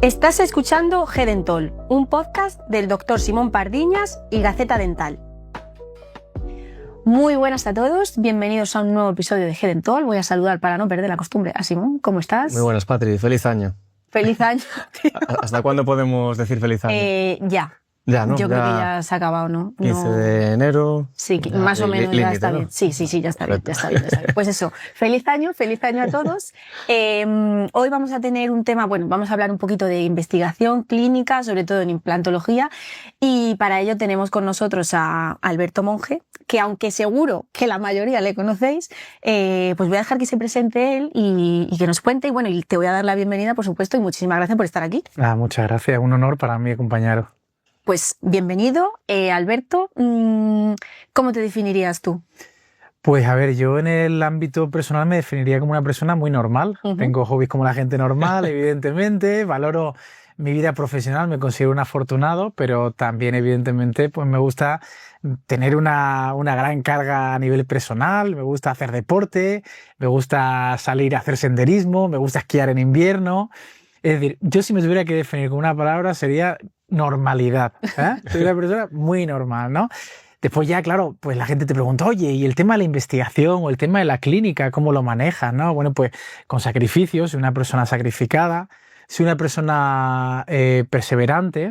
Estás escuchando GEDentol, un podcast del Dr. Simón Pardiñas y Gaceta Dental. Muy buenas a todos, bienvenidos a un nuevo episodio de GEDentol. Voy a saludar para no perder la costumbre a Simón. ¿Cómo estás? Muy buenas, Patri. Feliz año. Feliz año. ¿Hasta cuándo podemos decir feliz año? Ya, ¿no? Yo creo que ya se ha acabado, ¿no? 15 de enero. Sí, más o menos ya está bien. Sí, ya está bien, ya está bien. Pues eso, feliz año a todos. Hoy vamos a tener un tema, vamos a hablar un poquito de investigación clínica, sobre todo en implantología, y para ello tenemos con nosotros a Alberto Monge, que aunque seguro que la mayoría le conocéis, pues voy a dejar que se presente él y que nos cuente, y te voy a dar la bienvenida, por supuesto, y muchísimas gracias por estar aquí. Muchas gracias, un honor para mí acompañaros. Pues bienvenido, Alberto. ¿Cómo te definirías tú? Pues a ver, yo en el ámbito personal me definiría como una persona muy normal. Tengo hobbies como la gente normal, evidentemente. Valoro mi vida profesional, me considero un afortunado, pero también evidentemente pues me gusta tener una gran carga a nivel personal, me gusta hacer deporte, me gusta salir a hacer senderismo, me gusta esquiar en invierno. Es decir, yo si me tuviera que definir con una palabra sería normalidad. Soy una persona muy normal, ¿no? Después ya, claro, pues la gente te pregunta, oye, ¿y el tema de la investigación o el tema de la clínica, cómo lo manejas, no? Bueno, pues con sacrificios, soy una persona sacrificada, soy una persona perseverante,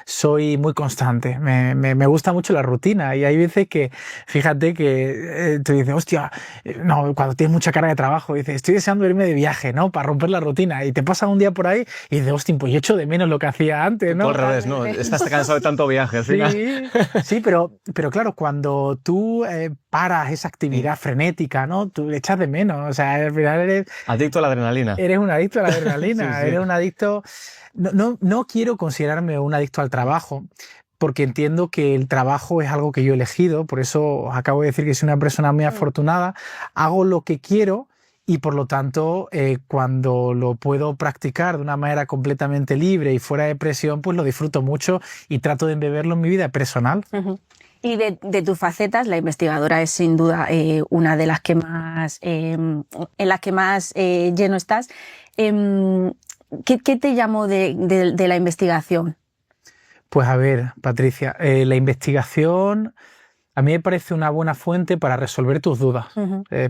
soy muy constante, me gusta mucho la rutina y hay veces que, fíjate que tú dices, hostia, no, cuando tienes mucha carga de trabajo, dices, estoy deseando irme de viaje, ¿no? Para romper la rutina y te pasa un día por ahí y dices, hostia, pues yo echo de menos lo que hacía antes, ¿no? Al revés, ¿no? Estás cansado de tanto viaje al final. Sí, pero claro, cuando tú paras esa actividad frenética, ¿no? Tú le echas de menos, o sea, al final eres... Adicto a la adrenalina. Eres un adicto a la adrenalina, Sí. Eres un adicto... No quiero considerarme un adicto al trabajo, porque entiendo que el trabajo es algo que yo he elegido, por eso os acabo de decir que soy una persona muy afortunada, hago lo que quiero y por lo tanto cuando lo puedo practicar de una manera completamente libre y fuera de presión, pues lo disfruto mucho y trato de embeberlo en mi vida personal. Y de tus facetas, la investigadora es sin duda una de las que más, en las que más lleno estás. ¿Qué te llamó de la investigación? Pues a ver, Patricia, la investigación a mí me parece una buena fuente para resolver tus dudas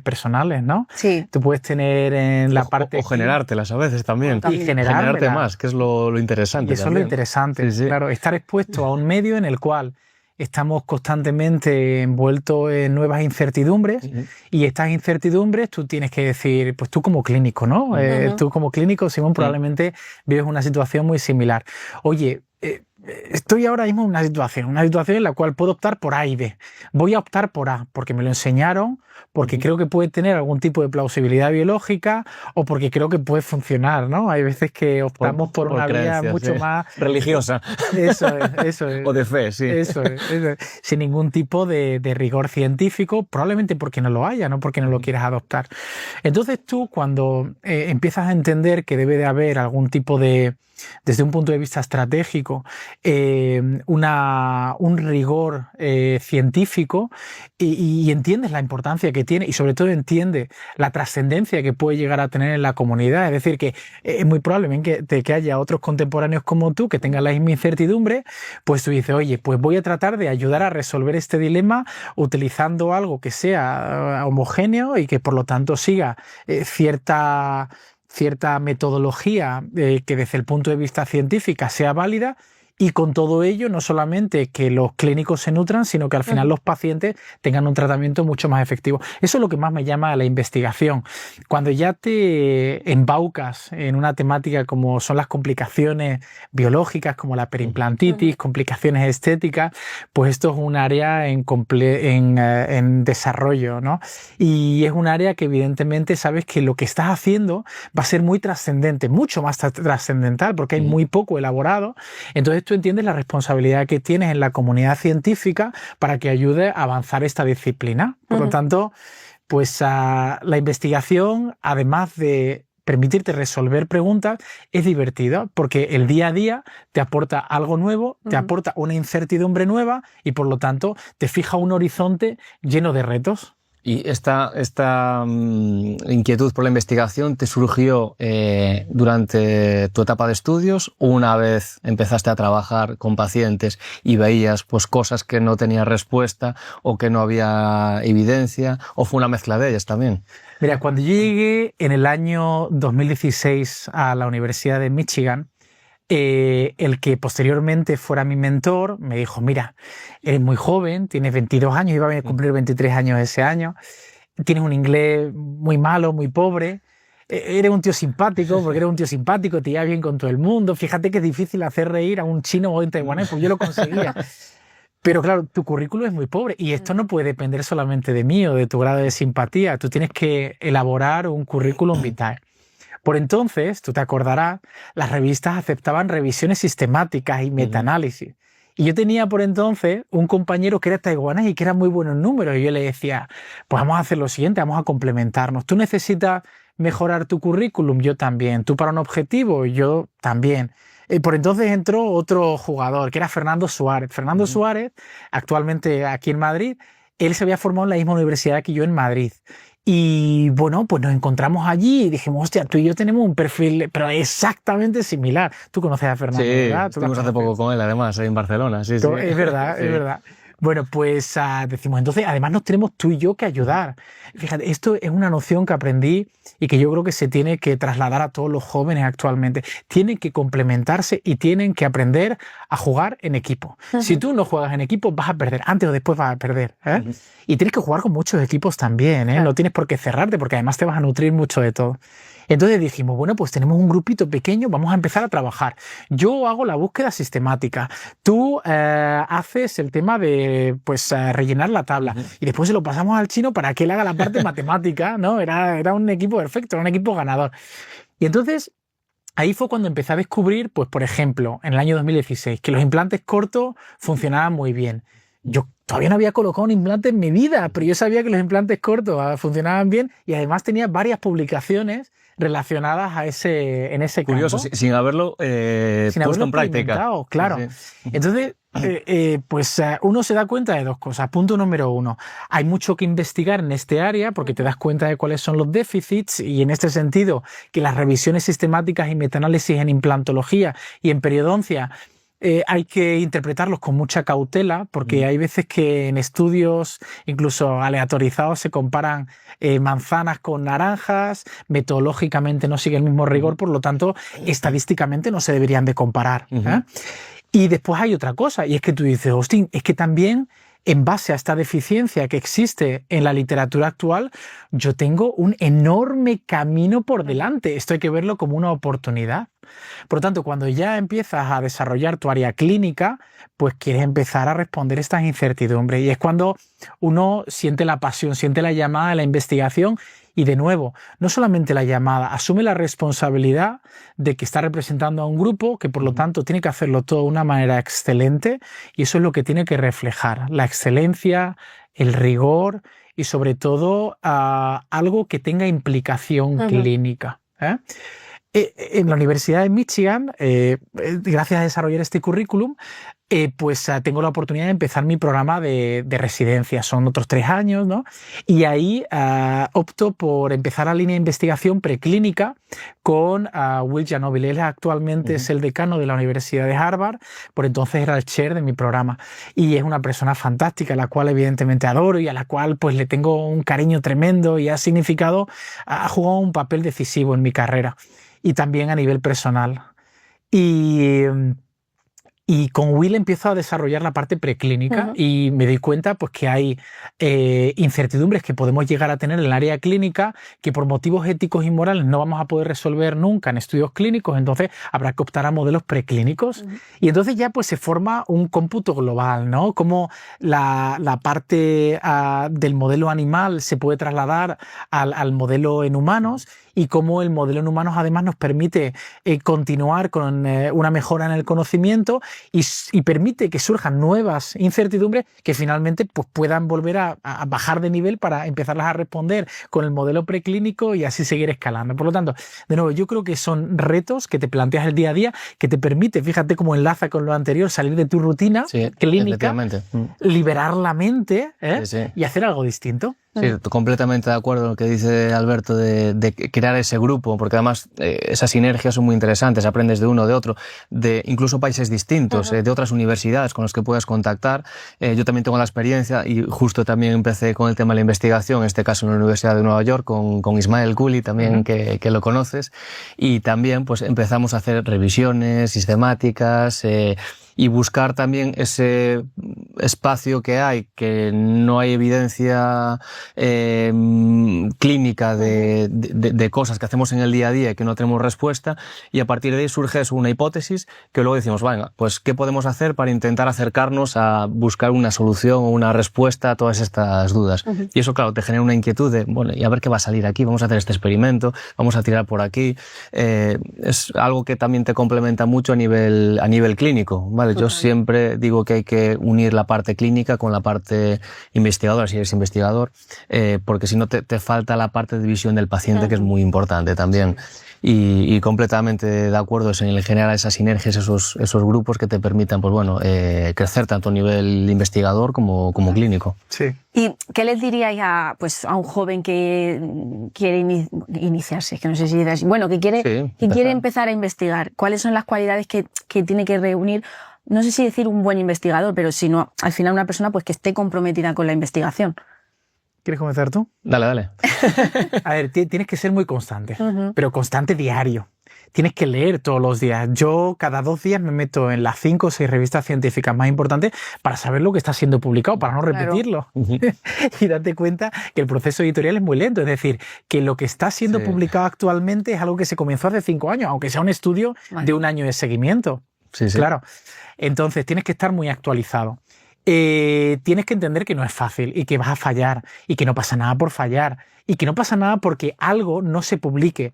personales, ¿no? Sí. Tú puedes tener en la parte... O generártelas a veces también. Y generarte más, que es lo interesante. Y eso también es lo interesante, sí. Claro, estar expuesto a un medio en el cual estamos constantemente envueltos en nuevas incertidumbres y estas incertidumbres tú tienes que decir, pues tú como clínico, ¿no? Tú como clínico, Simón, probablemente vives una situación muy similar. Oye, estoy ahora mismo en una situación en la cual puedo optar por A y B. Voy a optar por A porque me lo enseñaron, porque creo que puede tener algún tipo de plausibilidad biológica o porque creo que puede funcionar, ¿no? Hay veces que optamos por una vía mucho más... religiosa. Eso es. O de fe, sí. Eso es. Sin ningún tipo de rigor científico, probablemente porque no lo haya, no porque no lo quieras adoptar. Entonces tú, cuando empiezas a entender que debe de haber algún tipo de, desde un punto de vista estratégico, un rigor científico y entiendes la importancia que tiene y sobre todo entiendes la trascendencia que puede llegar a tener en la comunidad. Es decir, que es muy probable que haya otros contemporáneos como tú que tengan la misma incertidumbre, pues tú dices, oye, pues voy a tratar de ayudar a resolver este dilema utilizando algo que sea homogéneo y que por lo tanto siga cierta metodología que desde el punto de vista científico sea válida y con todo ello no solamente que los clínicos se nutran, sino que al final los pacientes tengan un tratamiento mucho más efectivo. Eso es lo que más me llama a la investigación. Cuando ya te embaucas en una temática como son las complicaciones biológicas, como la perimplantitis, complicaciones estéticas, pues esto es un área en desarrollo, ¿no? Y es un área que evidentemente sabes que lo que estás haciendo va a ser muy trascendente, mucho más trascendental, porque hay muy poco elaborado. Entonces tú entiendes la responsabilidad que tienes en la comunidad científica para que ayude a avanzar esta disciplina. Por lo tanto, pues la investigación, además de permitirte resolver preguntas, es divertida porque el día a día te aporta algo nuevo, te aporta una incertidumbre nueva y por lo tanto te fija un horizonte lleno de retos. ¿Y esta inquietud por la investigación te surgió durante tu etapa de estudios, una vez empezaste a trabajar con pacientes y veías pues cosas que no tenían respuesta o que no había evidencia, o fue una mezcla de ellas también? Mira, cuando yo llegué en el año 2016 a la Universidad de Michigan, el que posteriormente fuera mi mentor me dijo, mira, eres muy joven, tienes 22 años, iba a cumplir 23 años ese año, tienes un inglés muy malo, muy pobre, eres un tío simpático, porque eres un tío simpático, te llevas bien con todo el mundo, fíjate que es difícil hacer reír a un chino o un taiwanés, pues yo lo conseguía. Pero claro, tu currículum es muy pobre y esto no puede depender solamente de mí o de tu grado de simpatía, tú tienes que elaborar un currículum vitae. Por entonces, tú te acordarás, las revistas aceptaban revisiones sistemáticas y metaanálisis. Y yo tenía por entonces un compañero que era taiwanés y que era muy bueno en números. Y yo le decía, pues vamos a hacer lo siguiente, vamos a complementarnos. Tú necesitas mejorar tu currículum, yo también. Tú para un objetivo, yo también. Por entonces entró otro jugador, que era Fernando Suárez. Fernando Suárez, actualmente aquí en Madrid, él se había formado en la misma universidad que yo en Madrid. Y bueno, pues nos encontramos allí y dijimos, hostia, tú y yo tenemos un perfil, pero exactamente similar. Tú conoces a Fernando, sí, ¿verdad? Estuvimos hace poco con él, además, en Barcelona. Sí, sí. Es verdad, sí. Es verdad. Bueno, pues decimos, entonces, además nos tenemos tú y yo que ayudar. Fíjate, esto es una noción que aprendí y que yo creo que se tiene que trasladar a todos los jóvenes actualmente. Tienen que complementarse y tienen que aprender a jugar en equipo. Si tú no juegas en equipo, vas a perder. Antes o después vas a perder. Y tienes que jugar con muchos equipos también. Claro. No tienes por qué cerrarte, porque además te vas a nutrir mucho de todo. Entonces dijimos, bueno, pues tenemos un grupito pequeño, vamos a empezar a trabajar. Yo hago la búsqueda sistemática, tú haces el tema de pues rellenar la tabla y después se lo pasamos al chino para que él haga la parte matemática, ¿no? Era un equipo perfecto, era un equipo ganador. Y entonces ahí fue cuando empecé a descubrir, pues por ejemplo, en el año 2016, que los implantes cortos funcionaban muy bien. Yo todavía no había colocado un implante en mi vida, pero yo sabía que los implantes cortos funcionaban bien y además tenía varias publicaciones relacionadas a en ese campo. Curioso, sin haberlo puesto en práctica. Claro. Sí. Entonces, pues uno se da cuenta de dos cosas. Punto número uno, hay mucho que investigar en este área porque te das cuenta de cuáles son los déficits y en este sentido que las revisiones sistemáticas y metaanálisis en implantología y en periodoncia hay que interpretarlos con mucha cautela porque hay veces que en estudios incluso aleatorizados se comparan manzanas con naranjas, metodológicamente no sigue el mismo rigor, por lo tanto estadísticamente no se deberían de comparar. Y después hay otra cosa y es que tú dices, hostia, es que también en base a esta deficiencia que existe en la literatura actual, yo tengo un enorme camino por delante. Esto hay que verlo como una oportunidad. Por lo tanto, cuando ya empiezas a desarrollar tu área clínica, pues quieres empezar a responder estas incertidumbres. Y es cuando uno siente la pasión, siente la llamada de la investigación y, de nuevo, no solamente la llamada, asume la responsabilidad de que está representando a un grupo que, por lo tanto, tiene que hacerlo todo de una manera excelente y eso es lo que tiene que reflejar, la excelencia, el rigor y, sobre todo, algo que tenga implicación clínica. En la Universidad de Michigan, gracias a desarrollar este currículum, pues tengo la oportunidad de empezar mi programa de residencia. Son otros 3 años, ¿no? Y ahí opto por empezar la línea de investigación preclínica con Will Janoville. Él actualmente es el decano de la Universidad de Harvard, por entonces era el chair de mi programa. Y es una persona fantástica, a la cual evidentemente adoro y a la cual pues le tengo un cariño tremendo y ha jugado un papel decisivo en mi carrera y también a nivel personal. Y con Will empiezo a desarrollar la parte preclínica y me doy cuenta pues, que hay incertidumbres que podemos llegar a tener en el área clínica que por motivos éticos y morales no vamos a poder resolver nunca en estudios clínicos, entonces habrá que optar a modelos preclínicos. Y entonces ya pues, se forma un cómputo global, ¿no? Cómo la parte del modelo animal se puede trasladar al modelo en humanos y cómo el modelo en humanos además nos permite continuar con una mejora en el conocimiento y permite que surjan nuevas incertidumbres que finalmente pues, puedan volver a bajar de nivel para empezarlas a responder con el modelo preclínico y así seguir escalando. Por lo tanto, de nuevo, yo creo que son retos que te planteas el día a día, que te permite, fíjate cómo enlaza con lo anterior, salir de tu rutina clínica, liberar la mente y hacer algo distinto. Sí, completamente de acuerdo con lo que dice Alberto de crear ese grupo, porque además esas sinergias son muy interesantes, aprendes de uno, de otro, de incluso países distintos, de otras universidades con los que puedes contactar. Yo también tengo la experiencia y justo también empecé con el tema de la investigación, en este caso en la Universidad de Nueva York, con Ismael Kuli también, que lo conoces, y también pues empezamos a hacer revisiones sistemáticas, y buscar también ese espacio que hay, que no hay evidencia clínica de cosas que hacemos en el día a día y que no tenemos respuesta, y a partir de ahí surge eso, una hipótesis que luego decimos, venga, pues ¿qué podemos hacer para intentar acercarnos a buscar una solución o una respuesta a todas estas dudas? Y eso, claro, te genera una inquietud de, bueno, y a ver qué va a salir aquí, vamos a hacer este experimento, vamos a tirar por aquí. Es algo que también te complementa mucho a nivel clínico, ¿vale? Yo siempre digo que hay que unir la parte clínica con la parte investigadora, si eres investigador, porque si no te falta la parte de visión del paciente, que es muy importante también. Y completamente de acuerdo en generar esas sinergias, esos grupos que te permitan, pues bueno, crecer tanto a nivel investigador como clínico. Sí. ¿Y qué les diríais a un joven que quiere iniciarse? Que no sé si es así. Bueno, que quiere empezar a investigar. ¿Cuáles son las cualidades que tiene que reunir? No sé si decir un buen investigador, pero sino al final una persona pues que esté comprometida con la investigación. ¿Quieres comenzar tú? Dale. A ver, tienes que ser muy constante, pero constante diario. Tienes que leer todos los días. Yo cada 2 días me meto en las 5 o 6 revistas científicas más importantes para saber lo que está siendo publicado, para no repetirlo. Y date cuenta que el proceso editorial es muy lento. Es decir, que lo que está siendo publicado actualmente es algo que se comenzó hace 5 años, aunque sea un estudio de 1 año de seguimiento. Sí. Claro. Entonces tienes que estar muy actualizado. Tienes que entender que no es fácil y que vas a fallar y que no pasa nada por fallar y que no pasa nada porque algo no se publique.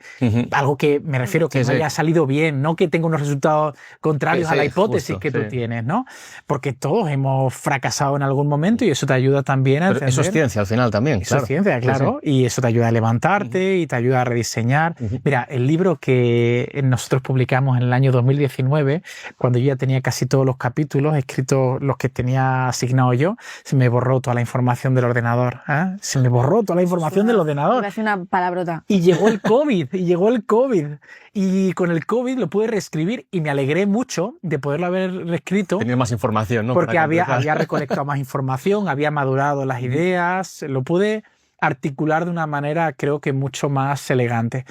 Algo que me refiero que no haya salido bien, no que tenga unos resultados contrarios a la hipótesis que tú tienes, ¿no? Porque todos hemos fracasado en algún momento y eso te ayuda también a entender. Eso es ciencia al final también. Eso es ciencia, claro. Y eso te ayuda a levantarte y te ayuda a rediseñar. Mira, el libro que nosotros publicamos en el año 2019, cuando yo ya tenía casi todos los capítulos escritos, los que tenía asignado yo, se me borró toda la información del ordenador. Se me borró toda la información del ordenador. Me hace una palabrota. Y llegó el COVID, y con el COVID lo pude reescribir y me alegré mucho de poderlo haber reescrito. Tenía más información, ¿no? Porque había recolectado más información, había madurado las ideas, lo pude articular de una manera creo que mucho más elegante.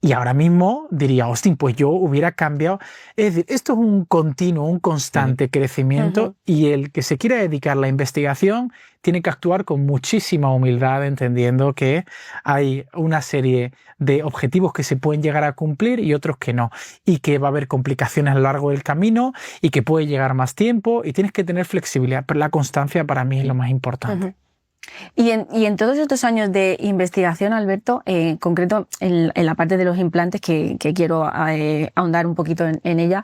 Y ahora mismo diría, hostia, pues yo hubiera cambiado. Es decir, esto es un continuo, un constante crecimiento y el que se quiera dedicar a la investigación tiene que actuar con muchísima humildad, entendiendo que hay una serie de objetivos que se pueden llegar a cumplir y otros que no. Y que va a haber complicaciones a lo largo del camino y que puede llegar más tiempo y tienes que tener flexibilidad. Pero la constancia para mí es lo más importante. Y en todos estos años de investigación, Alberto, en concreto en la parte de los implantes, que quiero ahondar un poquito en ella,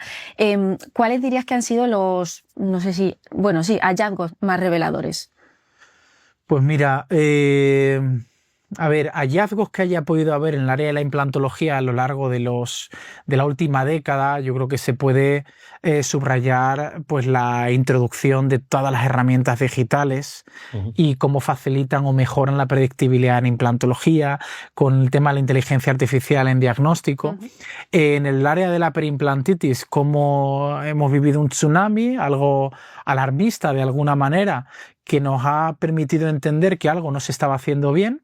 ¿cuáles dirías que han sido los, no sé si, bueno, sí, hallazgos más reveladores? Pues mira, a ver, hallazgos que haya podido haber en el área de la implantología a lo largo de la última década, yo creo que se puede subrayar pues la introducción de todas las herramientas digitales y cómo facilitan o mejoran la predictibilidad en implantología, con el tema de la inteligencia artificial en diagnóstico. En el área de la perimplantitis, cómo hemos vivido un tsunami, algo alarmista de alguna manera, que nos ha permitido entender que algo no se estaba haciendo bien,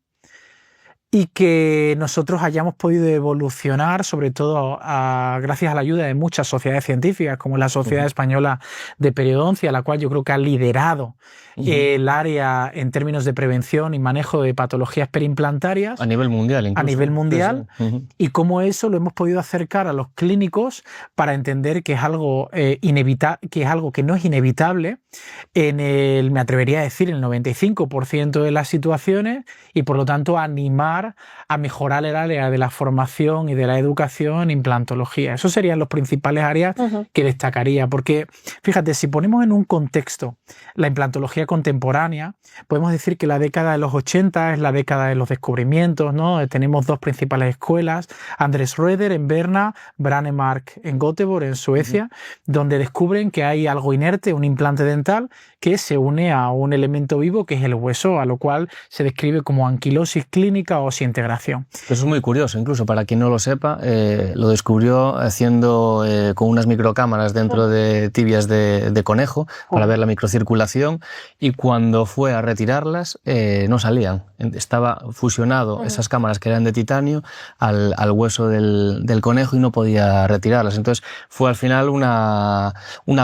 y que nosotros hayamos podido evolucionar, sobre todo gracias a la ayuda de muchas sociedades científicas, como la Sociedad Española de Periodoncia, la cual yo creo que ha liderado el área en términos de prevención y manejo de patologías periimplantarias. A nivel mundial, incluso. A nivel mundial. Y cómo eso lo hemos podido acercar a los clínicos para entender que es algo que no es inevitable me atrevería a decir, el 95% de las situaciones, y por lo tanto animar ayudar a mejorar el área de la formación y de la educación en implantología. Esos serían los principales áreas que destacaría, porque fíjate, si ponemos en un contexto la implantología contemporánea, podemos decir que la década de los 80 es la década de los descubrimientos, ¿no? Tenemos dos principales escuelas, Andres Röder en Berna, Brannemark en Göteborg, en Suecia, donde descubren que hay algo inerte, un implante dental, que se une a un elemento vivo que es el hueso, a lo cual se describe como anquilosis clínica o osintegración. Eso es muy curioso, incluso para quien no lo sepa, lo descubrió haciendo con unas microcámaras dentro de tibias de conejo para ver la microcirculación, y cuando fue a retirarlas no salían. Estaba fusionado esas cámaras que eran de titanio al hueso del conejo y no podía retirarlas. Entonces fue al final una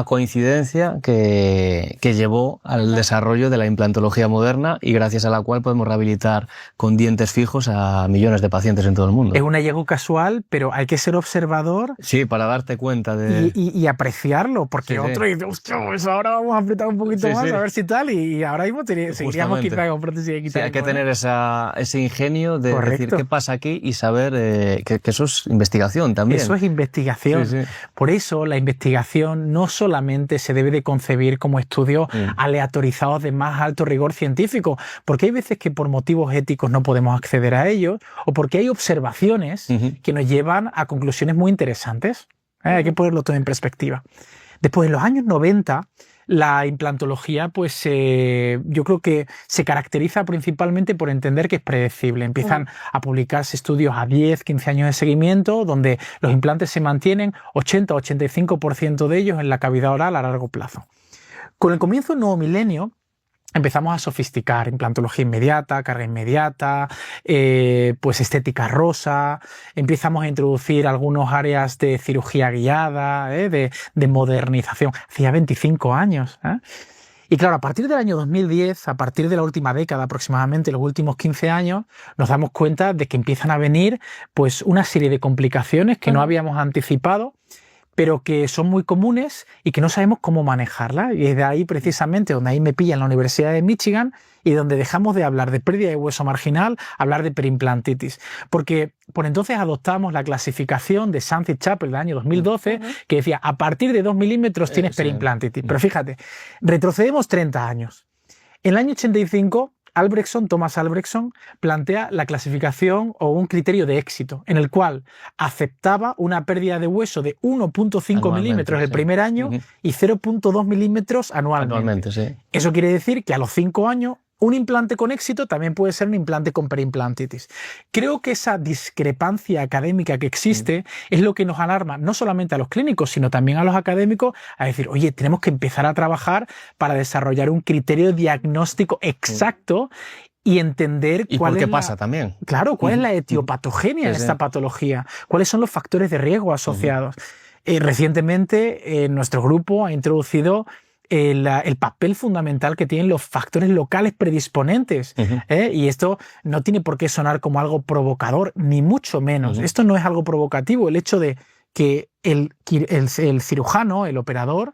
coincidencia que llevó al desarrollo de la implantología moderna, y gracias a la cual podemos rehabilitar con dientes fijos a millones de pacientes en todo el mundo. Es un hallazgo casual, pero hay que ser observador. Sí, para darte cuenta de... Y apreciarlo, porque otro dice, hostia, pues ahora vamos a apretar un poquito más, a ver si tal, y ahora mismo seguiríamos quizá con prótesis de quitar. Hay que tener ese ingenio de decir qué pasa aquí y saber que eso es investigación también. Eso es investigación. Por eso la investigación no solamente se debe de concebir como estudios aleatorizados de más alto rigor científico, porque hay veces que por motivos éticos no podemos acceder a ellos, o porque hay observaciones que nos llevan a conclusiones muy interesantes. Hay que ponerlo todo en perspectiva. Después, en los años 90, la implantología, pues yo creo que se caracteriza principalmente por entender que es predecible. Empiezan a publicarse estudios a 10, 15 años de seguimiento, donde los implantes se mantienen 80-85% de ellos en la cavidad oral a largo plazo. Con el comienzo del nuevo milenio, empezamos a sofisticar implantología inmediata, carga inmediata, pues estética rosa, empezamos a introducir algunas áreas de cirugía guiada, de modernización. Hacía 25 años. Y claro, a partir del año 2010, a partir de la última década aproximadamente, los últimos 15 años, nos damos cuenta de que empiezan a venir pues una serie de complicaciones que no habíamos anticipado, pero que son muy comunes y que no sabemos cómo manejarlas. Y es de ahí precisamente donde ahí me pilla en la Universidad de Michigan, y donde dejamos de hablar de pérdida de hueso marginal, hablar de perimplantitis. Porque por entonces adoptamos la clasificación de Sanz y Chappell del año 2012, que decía, a partir de 2 milímetros tienes perimplantitis. Pero fíjate, retrocedemos 30 años. En el año 85, Thomas Albrechtson plantea la clasificación o un criterio de éxito, en el cual aceptaba una pérdida de hueso de 1.5 milímetros el primer año y 0.2 milímetros anualmente. Eso quiere decir que a los 5 años un implante con éxito también puede ser un implante con perimplantitis. Creo que esa discrepancia académica que existe es lo que nos alarma no solamente a los clínicos, sino también a los académicos, a decir, oye, tenemos que empezar a trabajar para desarrollar un criterio diagnóstico exacto y entender cuál es pasa también. Claro, cuál es la etiopatogenia de esta patología, cuáles son los factores de riesgo asociados. Recientemente, nuestro grupo ha introducido el papel fundamental que tienen los factores locales predisponentes. Y esto no tiene por qué sonar como algo provocador, ni mucho menos. Esto no es algo provocativo. El hecho de que el cirujano, el operador,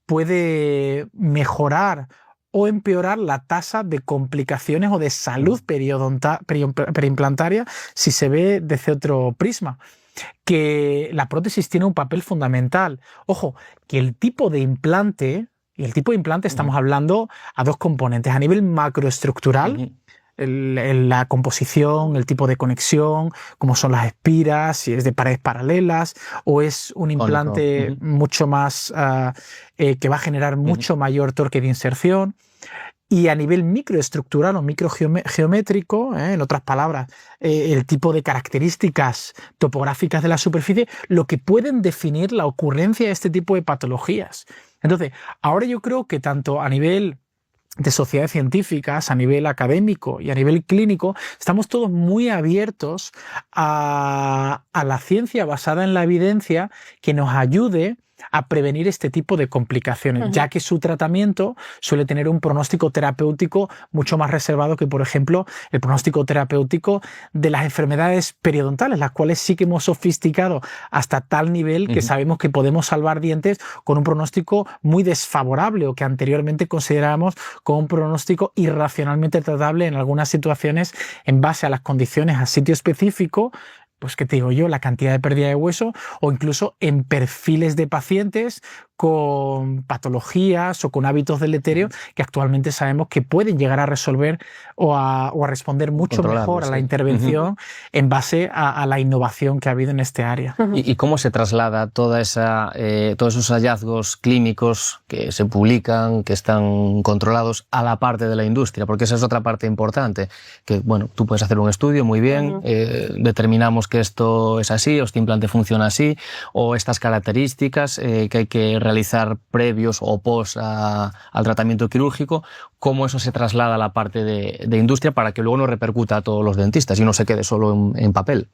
puede mejorar o empeorar la tasa de complicaciones o de salud perimplantaria si se ve desde otro prisma. Que la prótesis tiene un papel fundamental. Ojo, que el tipo de implante... Y el tipo de implante estamos hablando a dos componentes. A nivel macroestructural, la composición, el tipo de conexión, cómo son las espiras, si es de paredes paralelas o es un implante mucho más que va a generar mucho mayor torque de inserción. Y a nivel microestructural o microgeométrico, en otras palabras, el tipo de características topográficas de la superficie, lo que pueden definir la ocurrencia de este tipo de patologías. Entonces, ahora yo creo que tanto a nivel de sociedades científicas, a nivel académico y a nivel clínico, estamos todos muy abiertos a la ciencia basada en la evidencia que nos ayude a prevenir este tipo de complicaciones, ya que su tratamiento suele tener un pronóstico terapéutico mucho más reservado que, por ejemplo, el pronóstico terapéutico de las enfermedades periodontales, las cuales sí que hemos sofisticado hasta tal nivel que sabemos que podemos salvar dientes con un pronóstico muy desfavorable o que anteriormente considerábamos como un pronóstico irracionalmente tratable en algunas situaciones en base a las condiciones a sitio específico, pues que te digo yo, la cantidad de pérdida de hueso o incluso en perfiles de pacientes con patologías o con hábitos deleterios que actualmente sabemos que pueden llegar a resolver o a responder mucho mejor a la intervención en base a la innovación que ha habido en este área. ¿Y cómo se traslada toda todos esos hallazgos clínicos que se publican, que están controlados, a la parte de la industria? Porque esa es otra parte importante, que bueno, tú puedes hacer un estudio muy bien, determinamos que esto es así, o este implante funciona así, o estas características que hay que realizar previos o post al tratamiento quirúrgico, cómo eso se traslada a la parte de industria para que luego no repercuta a todos los dentistas y no se quede solo en papel.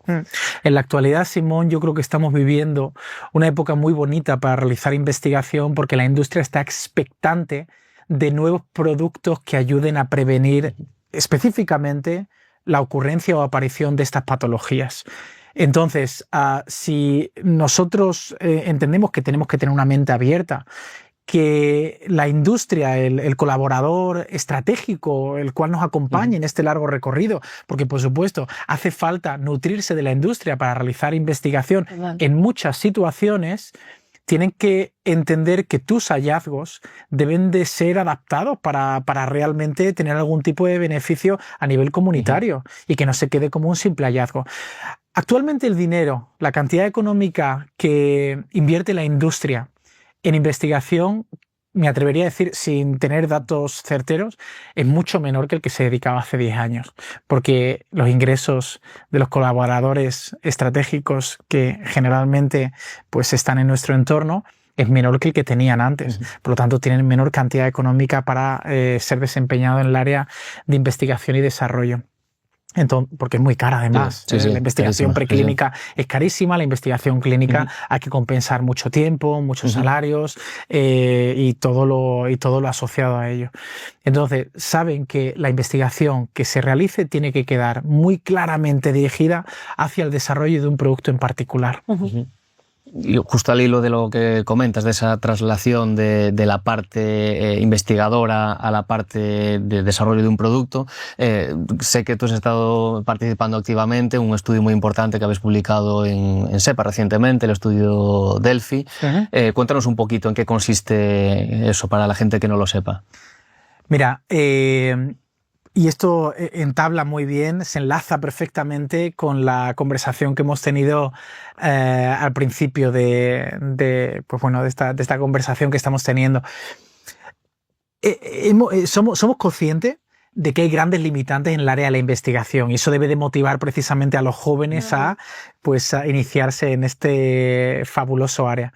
En la actualidad, Simón, yo creo que estamos viviendo una época muy bonita para realizar investigación porque la industria está expectante de nuevos productos que ayuden a prevenir específicamente la ocurrencia o aparición de estas patologías. Entonces, si nosotros entendemos que tenemos que tener una mente abierta, que la industria, el colaborador estratégico, el cual nos acompañe en este largo recorrido, porque por supuesto hace falta nutrirse de la industria para realizar investigación en muchas situaciones, tienen que entender que tus hallazgos deben de ser adaptados para realmente tener algún tipo de beneficio a nivel comunitario y que no se quede como un simple hallazgo. Actualmente el dinero, la cantidad económica que invierte la industria en investigación, me atrevería a decir, sin tener datos certeros, es mucho menor que el que se dedicaba hace 10 años, porque los ingresos de los colaboradores estratégicos que generalmente pues, están en nuestro entorno es menor que el que tenían antes. Por lo tanto, tienen menor cantidad económica para ser desempeñado en el área de investigación y desarrollo. Entonces, porque es muy cara además. La investigación preclínica es carísima, la investigación clínica hay que compensar mucho tiempo, muchos salarios y todo lo asociado a ello. Entonces, saben que la investigación que se realice tiene que quedar muy claramente dirigida hacia el desarrollo de un producto en particular. Y justo al hilo de lo que comentas, de esa traslación de la parte investigadora a la parte de desarrollo de un producto, sé que tú has estado participando activamente en un estudio muy importante que habéis publicado en SEPA recientemente, el estudio Delphi. Cuéntanos un poquito en qué consiste eso para la gente que no lo sepa. Mira, y esto entabla muy bien, se enlaza perfectamente con la conversación que hemos tenido al principio de esta conversación que estamos teniendo. Somos conscientes de que hay grandes limitantes en el área de la investigación y eso debe de motivar precisamente a los jóvenes a iniciarse en este fabuloso área.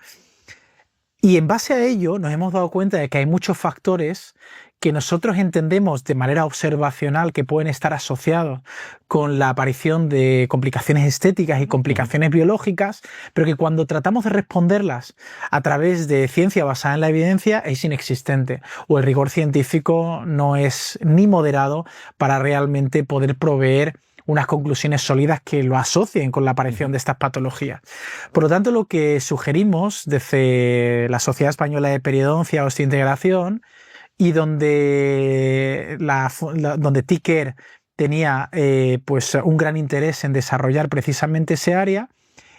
Y en base a ello nos hemos dado cuenta de que hay muchos factores que nosotros entendemos de manera observacional que pueden estar asociados con la aparición de complicaciones estéticas y complicaciones biológicas, pero que cuando tratamos de responderlas a través de ciencia basada en la evidencia es inexistente o el rigor científico no es ni moderado para realmente poder proveer unas conclusiones sólidas que lo asocien con la aparición de estas patologías. Por lo tanto, lo que sugerimos desde la Sociedad Española de Periodoncia, Osteointegración, y donde TeamCare tenía un gran interés en desarrollar precisamente ese área,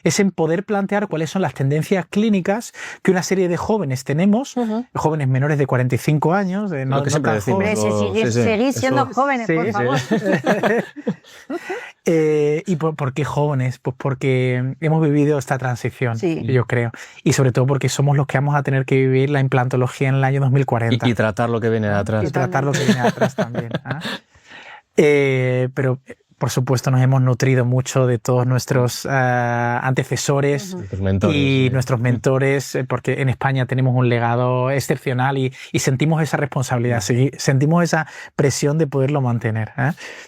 es en poder plantear cuáles son las tendencias clínicas que una serie de jóvenes tenemos, jóvenes menores de 45 años, no tan jóvenes. Seguís siendo jóvenes, por favor. ¿Y por qué jóvenes? Pues porque hemos vivido esta transición, yo creo. Y sobre todo porque somos los que vamos a tener que vivir la implantología en el año 2040. Y tratar lo que viene de atrás. Y tratar lo que viene de atrás también. Pero por supuesto nos hemos nutrido mucho de todos nuestros antecesores y nuestros mentores, porque en España tenemos un legado excepcional y sentimos esa responsabilidad, sentimos esa presión de poderlo mantener.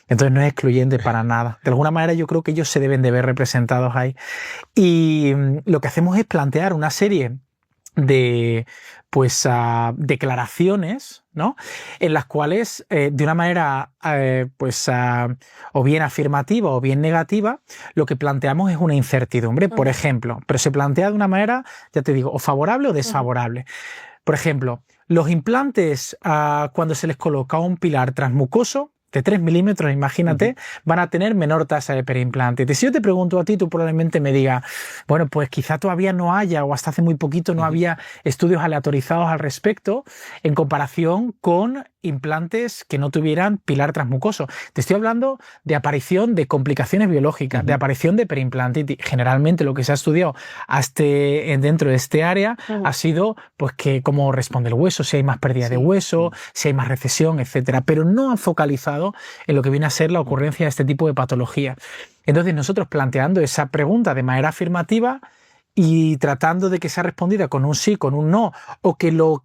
Entonces no es excluyente para nada. De alguna manera yo creo que ellos se deben de ver representados ahí. Y lo que hacemos es plantear una serie declaraciones, ¿no? En las cuales, de una manera o bien afirmativa o bien negativa, lo que planteamos es una incertidumbre, por ejemplo, pero se plantea de una manera, ya te digo, o favorable o desfavorable. Por ejemplo, los implantes, cuando se les coloca un pilar transmucoso de 3 milímetros, imagínate, van a tener menor tasa de perimplante. Si yo te pregunto a ti, tú probablemente me digas, bueno, pues quizá todavía no haya, o hasta hace muy poquito no había estudios aleatorizados al respecto, en comparación con implantes que no tuvieran pilar transmucoso. Te estoy hablando de aparición de complicaciones biológicas, de aparición de perimplantitis. Generalmente lo que se ha estudiado dentro de este área ha sido pues que cómo responde el hueso, si hay más pérdida de hueso, si hay más recesión, etcétera, pero no han focalizado en lo que viene a ser la ocurrencia de este tipo de patología. Entonces nosotros planteando esa pregunta de manera afirmativa y tratando de que sea respondida con un sí, con un no, o que lo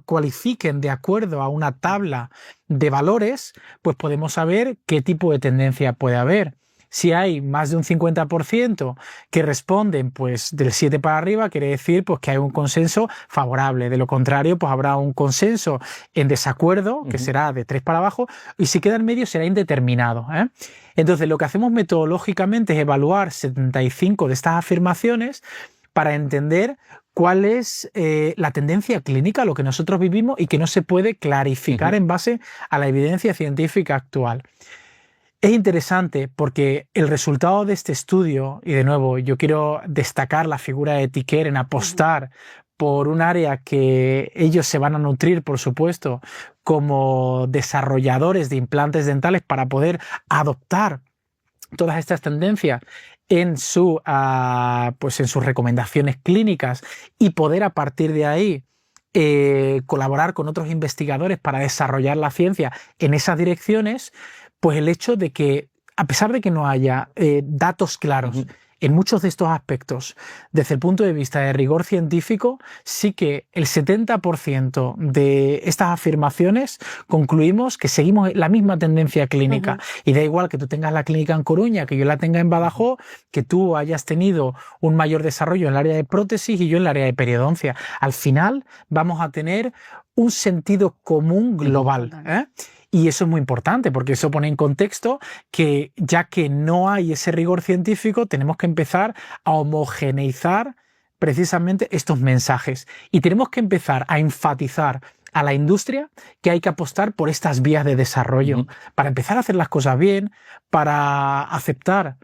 cualifiquen de acuerdo a una tabla de valores, pues podemos saber qué tipo de tendencia puede haber. Si hay más de un 50% que responden pues del 7 para arriba, quiere decir pues que hay un consenso favorable. De lo contrario, pues habrá un consenso en desacuerdo, que será de 3 para abajo, y si queda en medio será indeterminado, ¿eh? Entonces, lo que hacemos metodológicamente es evaluar 75 de estas afirmaciones para entender cuál es la tendencia clínica, lo que nosotros vivimos y que no se puede clarificar en base a la evidencia científica actual. Es interesante porque el resultado de este estudio, y de nuevo yo quiero destacar la figura de Tiquer en apostar por un área que ellos se van a nutrir, por supuesto, como desarrolladores de implantes dentales para poder adoptar todas estas tendencias en sus recomendaciones clínicas y poder a partir de ahí colaborar con otros investigadores para desarrollar la ciencia en esas direcciones, pues el hecho de que, a pesar de que no haya datos claros en muchos de estos aspectos, desde el punto de vista de rigor científico, sí que el 70% de estas afirmaciones concluimos que seguimos la misma tendencia clínica. Y da igual que tú tengas la clínica en Coruña, que yo la tenga en Badajoz, que tú hayas tenido un mayor desarrollo en el área de prótesis y yo en el área de periodoncia. Al final vamos a tener un sentido común global, ¿eh? Y eso es muy importante porque eso pone en contexto que ya que no hay ese rigor científico, tenemos que empezar a homogeneizar precisamente estos mensajes y tenemos que empezar a enfatizar a la industria que hay que apostar por estas vías de desarrollo para empezar a hacer las cosas bien, para aceptar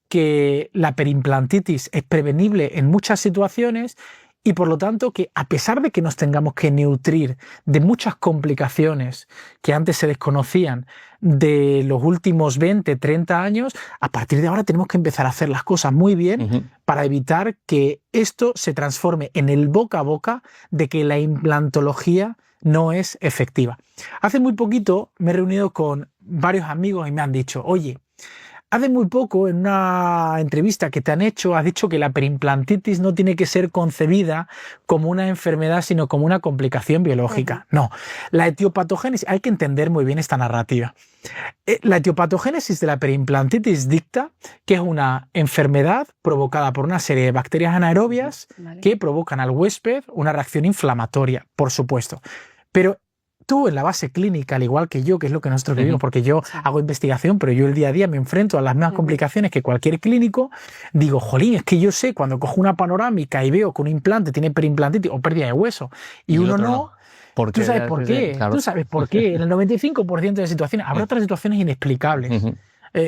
que la perimplantitis es prevenible en muchas situaciones y por lo tanto que a pesar de que nos tengamos que nutrir de muchas complicaciones que antes se desconocían de los últimos 20, 30 años, a partir de ahora tenemos que empezar a hacer las cosas muy bien para evitar que esto se transforme en el boca a boca de que la implantología no es efectiva. Hace muy poquito me he reunido con varios amigos y me han dicho, oye, hace muy poco, en una entrevista que te han hecho, has dicho que la perimplantitis no tiene que ser concebida como una enfermedad, sino como una complicación biológica. No, la etiopatogénesis, hay que entender muy bien esta narrativa. La etiopatogénesis de la perimplantitis dicta que es una enfermedad provocada por una serie de bacterias anaerobias que provocan al huésped una reacción inflamatoria, por supuesto. Pero tú en la base clínica, al igual que yo, que es lo que nosotros vivimos, porque yo hago investigación, pero yo el día a día me enfrento a las mismas complicaciones que cualquier clínico, digo, jolín, es que yo sé cuando cojo una panorámica y veo que un implante tiene perimplantitis o pérdida de hueso y uno no. ¿Tú sabes por qué? Claro. ¿Tú sabes por qué? En el 95% de situaciones habrá otras situaciones inexplicables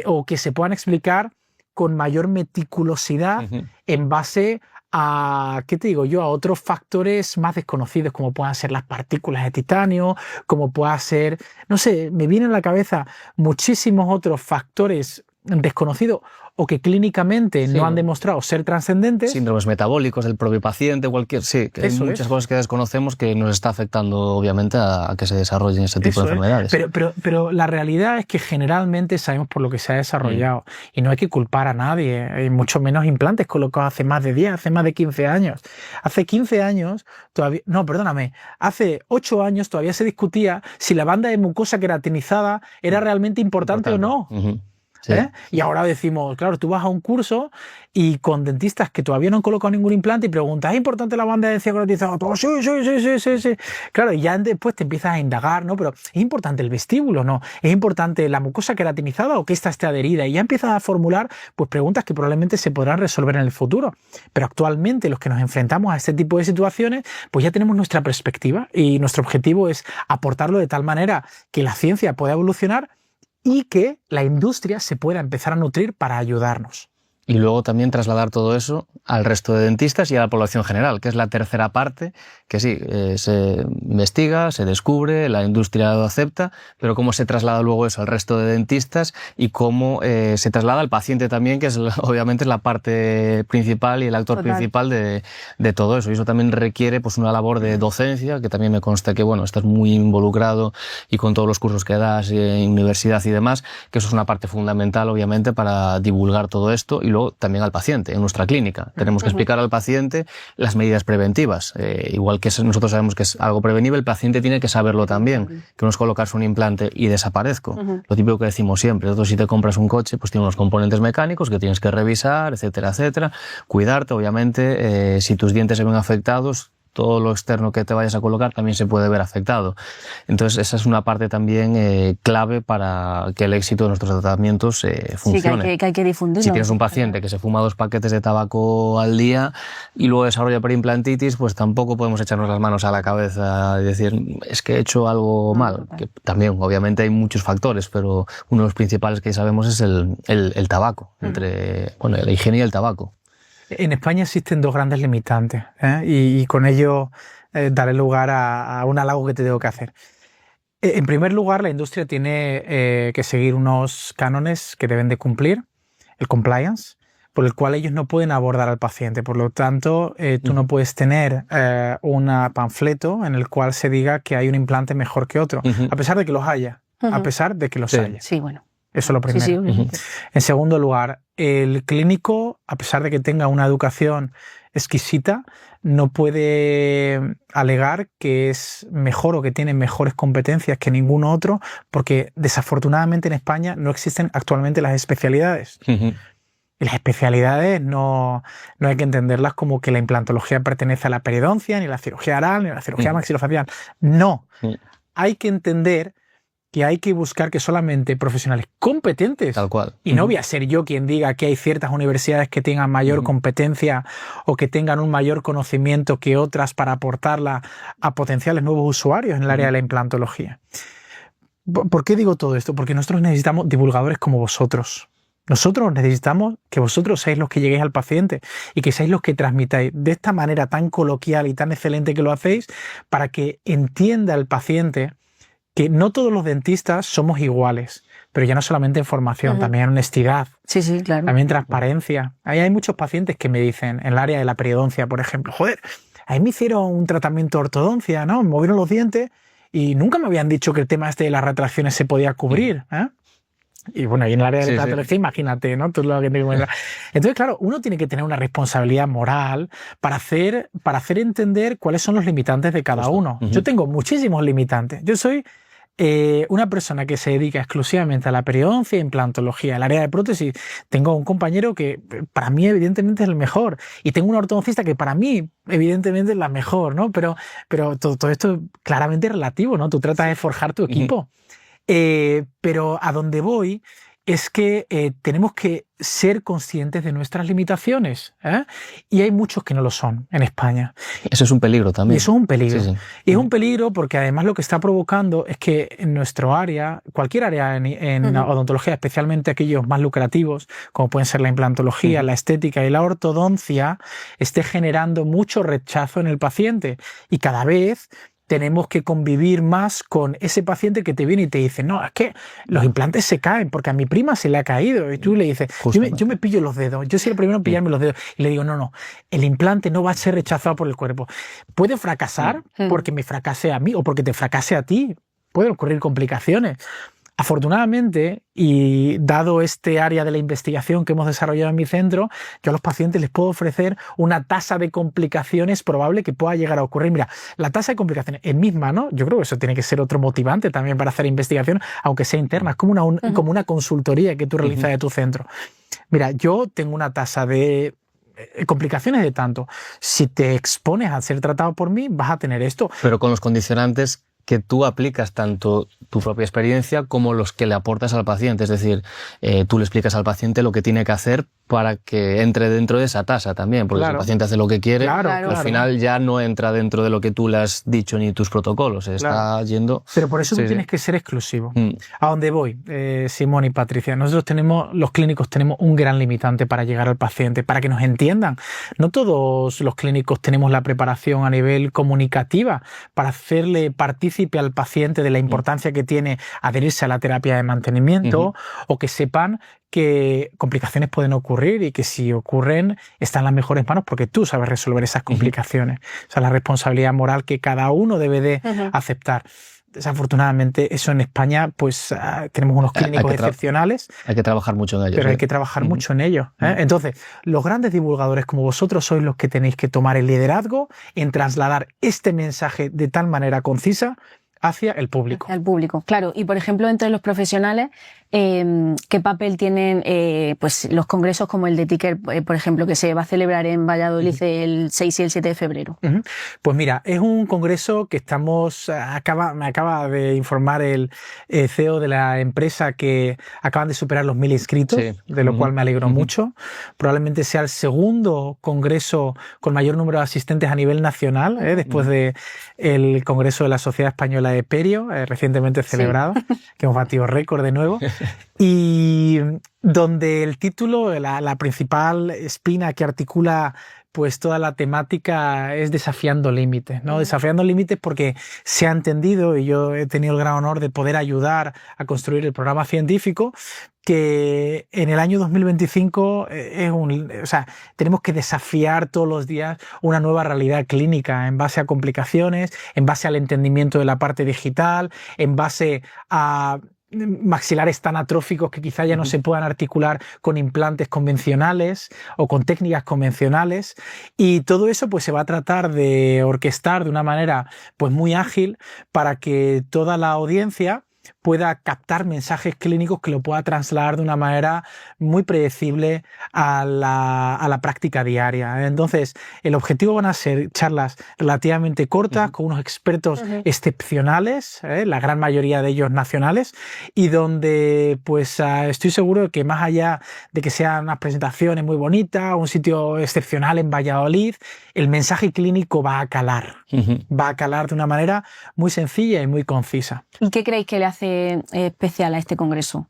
o que se puedan explicar con mayor meticulosidad en base a, ¿qué te digo yo?, a otros factores más desconocidos, como puedan ser las partículas de titanio, como pueda ser, no sé, me vienen a la cabeza muchísimos otros factores desconocidos o que clínicamente no han demostrado ser trascendentes. Síndromes metabólicos del propio paciente, sí, que hay muchas cosas que desconocemos que nos está afectando obviamente a que se desarrollen ese tipo de enfermedades. Pero la realidad es que generalmente sabemos por lo que se ha desarrollado y no hay que culpar a nadie, hay mucho menos implantes colocados hace más de 10, hace más de 15 años. Hace 15 años, hace 8 años todavía se discutía si la banda de mucosa queratinizada era realmente importante o no. Sí. Y ahora decimos, claro, tú vas a un curso y con dentistas que todavía no han colocado ningún implante y preguntas, ¿es importante la banda de encía con el tizado? Sí. Claro, y ya después te empiezas a indagar, ¿no? Pero ¿es importante el vestíbulo? No. ¿Es importante la mucosa queratinizada o que esta esté adherida? Y ya empiezas a formular pues preguntas que probablemente se podrán resolver en el futuro. Pero actualmente los que nos enfrentamos a este tipo de situaciones, pues ya tenemos nuestra perspectiva y nuestro objetivo es aportarlo de tal manera que la ciencia pueda evolucionar y que la industria se pueda empezar a nutrir para ayudarnos. Y luego también trasladar todo eso al resto de dentistas y a la población general, que es la tercera parte, que sí, se investiga, se descubre, la industria lo acepta, pero cómo se traslada luego eso al resto de dentistas y cómo se traslada al paciente también, que es obviamente la parte principal y el actor principal de todo eso. Y eso también requiere pues una labor de docencia, que también me consta que bueno, estás muy involucrado y con todos los cursos que das en universidad y demás, que eso es una parte fundamental obviamente para divulgar todo esto. Y luego también al paciente, en nuestra clínica. Tenemos que explicar al paciente las medidas preventivas. Igual que nosotros sabemos que es algo prevenible, el paciente tiene que saberlo también. Que no es colocarse un implante y desaparezco. Lo típico que decimos siempre. Nosotros si te compras un coche, pues tiene unos componentes mecánicos que tienes que revisar, etcétera, etcétera. Cuidarte, obviamente, si tus dientes se ven afectados, todo lo externo que te vayas a colocar también se puede ver afectado. Entonces esa es una parte también clave para que el éxito de nuestros tratamientos funcione. Sí, que hay que difundirlo. Si tienes un paciente que se fuma 2 paquetes de tabaco al día y luego desarrolla perimplantitis, pues tampoco podemos echarnos las manos a la cabeza y decir, es que he hecho algo mal. Que también, obviamente, hay muchos factores, pero uno de los principales que sabemos es el tabaco, entre la higiene y el tabaco. En España existen 2 grandes limitantes, y con ello daré lugar a un halago que te tengo que hacer. En primer lugar, la industria tiene que seguir unos cánones que deben de cumplir, el compliance, por el cual ellos no pueden abordar al paciente. Por lo tanto, tú no puedes tener un panfleto en el cual se diga que hay un implante mejor que otro, a pesar de que los haya. A pesar de que los haya. Sí, bueno. Eso es lo primero. Sí. En segundo lugar, el clínico, a pesar de que tenga una educación exquisita, no puede alegar que es mejor o que tiene mejores competencias que ningún otro, porque desafortunadamente en España no existen actualmente las especialidades. Y las especialidades no hay que entenderlas como que la implantología pertenece a la periodoncia, ni a la cirugía oral, ni a la cirugía maxilofacial. No. Hay que entender que hay que buscar que solamente profesionales competentes, tal cual. Y no voy a ser yo quien diga que hay ciertas universidades que tengan mayor competencia o que tengan un mayor conocimiento que otras para aportarla a potenciales nuevos usuarios en el área de la implantología. ¿Por qué digo todo esto? Porque nosotros necesitamos divulgadores como vosotros. Nosotros necesitamos que vosotros seáis los que lleguéis al paciente y que seáis los que transmitáis de esta manera tan coloquial y tan excelente que lo hacéis para que entienda el paciente que no todos los dentistas somos iguales, pero ya no solamente en formación, también en honestidad, sí, claro. También transparencia. Ahí hay muchos pacientes que me dicen, en el área de la periodoncia, por ejemplo, joder, a mí me hicieron un tratamiento de ortodoncia, ¿no? Me movieron los dientes y nunca me habían dicho que el tema de las retracciones se podía cubrir, ¿eh? Y bueno, y en el área de la implantología, imagínate, ¿no? Todo lo que Entonces, claro, uno tiene que tener una responsabilidad moral para hacer entender cuáles son los limitantes de cada uno. Yo tengo muchísimos limitantes. Yo soy una persona que se dedica exclusivamente a la periodoncia e implantología. El área de prótesis, tengo un compañero que para mí evidentemente es el mejor y tengo un ortodoncista que para mí evidentemente es la mejor, ¿no? Pero todo esto claramente es relativo, ¿no? Tú tratas de forjar tu equipo. Pero a donde voy es que tenemos que ser conscientes de nuestras limitaciones, ¿eh? Y hay muchos que no lo son en España. Eso es un peligro también. Y eso es un peligro. Sí. Y es un peligro porque además lo que está provocando es que en nuestro área, cualquier área en odontología, especialmente aquellos más lucrativos, como pueden ser la implantología, la estética y la ortodoncia, esté generando mucho rechazo en el paciente. Y cada vez tenemos que convivir más con ese paciente que te viene y te dice, no, es que los implantes se caen porque a mi prima se le ha caído. Y tú le dices, yo me pillo los dedos, yo soy el primero en pillarme los dedos. Y le digo, no, el implante no va a ser rechazado por el cuerpo. Puede fracasar porque me fracase a mí o porque te fracase a ti. Pueden ocurrir complicaciones. Afortunadamente, y dado este área de la investigación que hemos desarrollado en mi centro, yo a los pacientes les puedo ofrecer una tasa de complicaciones probable que pueda llegar a ocurrir. Mira, la tasa de complicaciones es misma, ¿no? Yo creo que eso tiene que ser otro motivante también para hacer investigación, aunque sea interna. Es como como una consultoría que tú realizas de tu centro. Mira, yo tengo una tasa de complicaciones de tanto. Si te expones a ser tratado por mí, vas a tener esto. Pero con los condicionantes que tú aplicas tanto tu propia experiencia como los que le aportas al paciente. Es decir, tú le explicas al paciente lo que tiene que hacer para que entre dentro de esa tasa también, porque si el paciente hace lo que quiere, al final ya no entra dentro de lo que tú le has dicho ni tus protocolos, está yendo... Pero por eso tú tienes que ser exclusivo. ¿A dónde voy, Simón y Patricia? Nosotros los clínicos tenemos un gran limitante para llegar al paciente, para que nos entiendan. No todos los clínicos tenemos la preparación a nivel comunicativa para hacerle partícipe al paciente de la importancia que tiene adherirse a la terapia de mantenimiento, o que sepan que complicaciones pueden ocurrir y que si ocurren están en las mejores manos porque tú sabes resolver esas complicaciones. O sea, la responsabilidad moral que cada uno debe de aceptar. Desafortunadamente, eso en España, pues tenemos unos clínicos excepcionales. Hay que trabajar mucho en ello. Pero hay que trabajar mucho en ello. Entonces, los grandes divulgadores como vosotros sois los que tenéis que tomar el liderazgo en trasladar este mensaje de tal manera concisa hacia el público. Hacia el público, claro. Y, por ejemplo, entre los profesionales, ¿qué papel tienen pues los congresos como el de Ticker, por ejemplo, que se va a celebrar en Valladolid el 6 y el 7 de febrero? Pues mira, es un congreso que me acaba de informar el CEO de la empresa que acaban de superar los 1000 inscritos, de lo cual me alegro mucho. Probablemente sea el segundo congreso con mayor número de asistentes a nivel nacional, después de el congreso de la Sociedad Española de Perio, recientemente celebrado, que hemos batido récord de nuevo. Y donde el título, la principal espina que articula pues toda la temática es desafiando límites, ¿no? Desafiando límites porque se ha entendido, y yo he tenido el gran honor de poder ayudar a construir el programa científico, que en el año 2025 tenemos que desafiar todos los días una nueva realidad clínica en base a complicaciones, en base al entendimiento de la parte digital, en base a maxilares tan atróficos que quizá ya no se puedan articular con implantes convencionales o con técnicas convencionales, y todo eso pues se va a tratar de orquestar de una manera pues muy ágil para que toda la audiencia pueda captar mensajes clínicos que lo pueda trasladar de una manera muy predecible a la práctica diaria. Entonces, el objetivo van a ser charlas relativamente cortas con unos expertos excepcionales, la gran mayoría de ellos nacionales, y donde pues estoy seguro de que más allá de que sean unas presentaciones muy bonitas, un sitio excepcional en Valladolid, el mensaje clínico va a calar. Va a calar de una manera muy sencilla y muy concisa. ¿Y qué creéis que le hace especial a este congreso?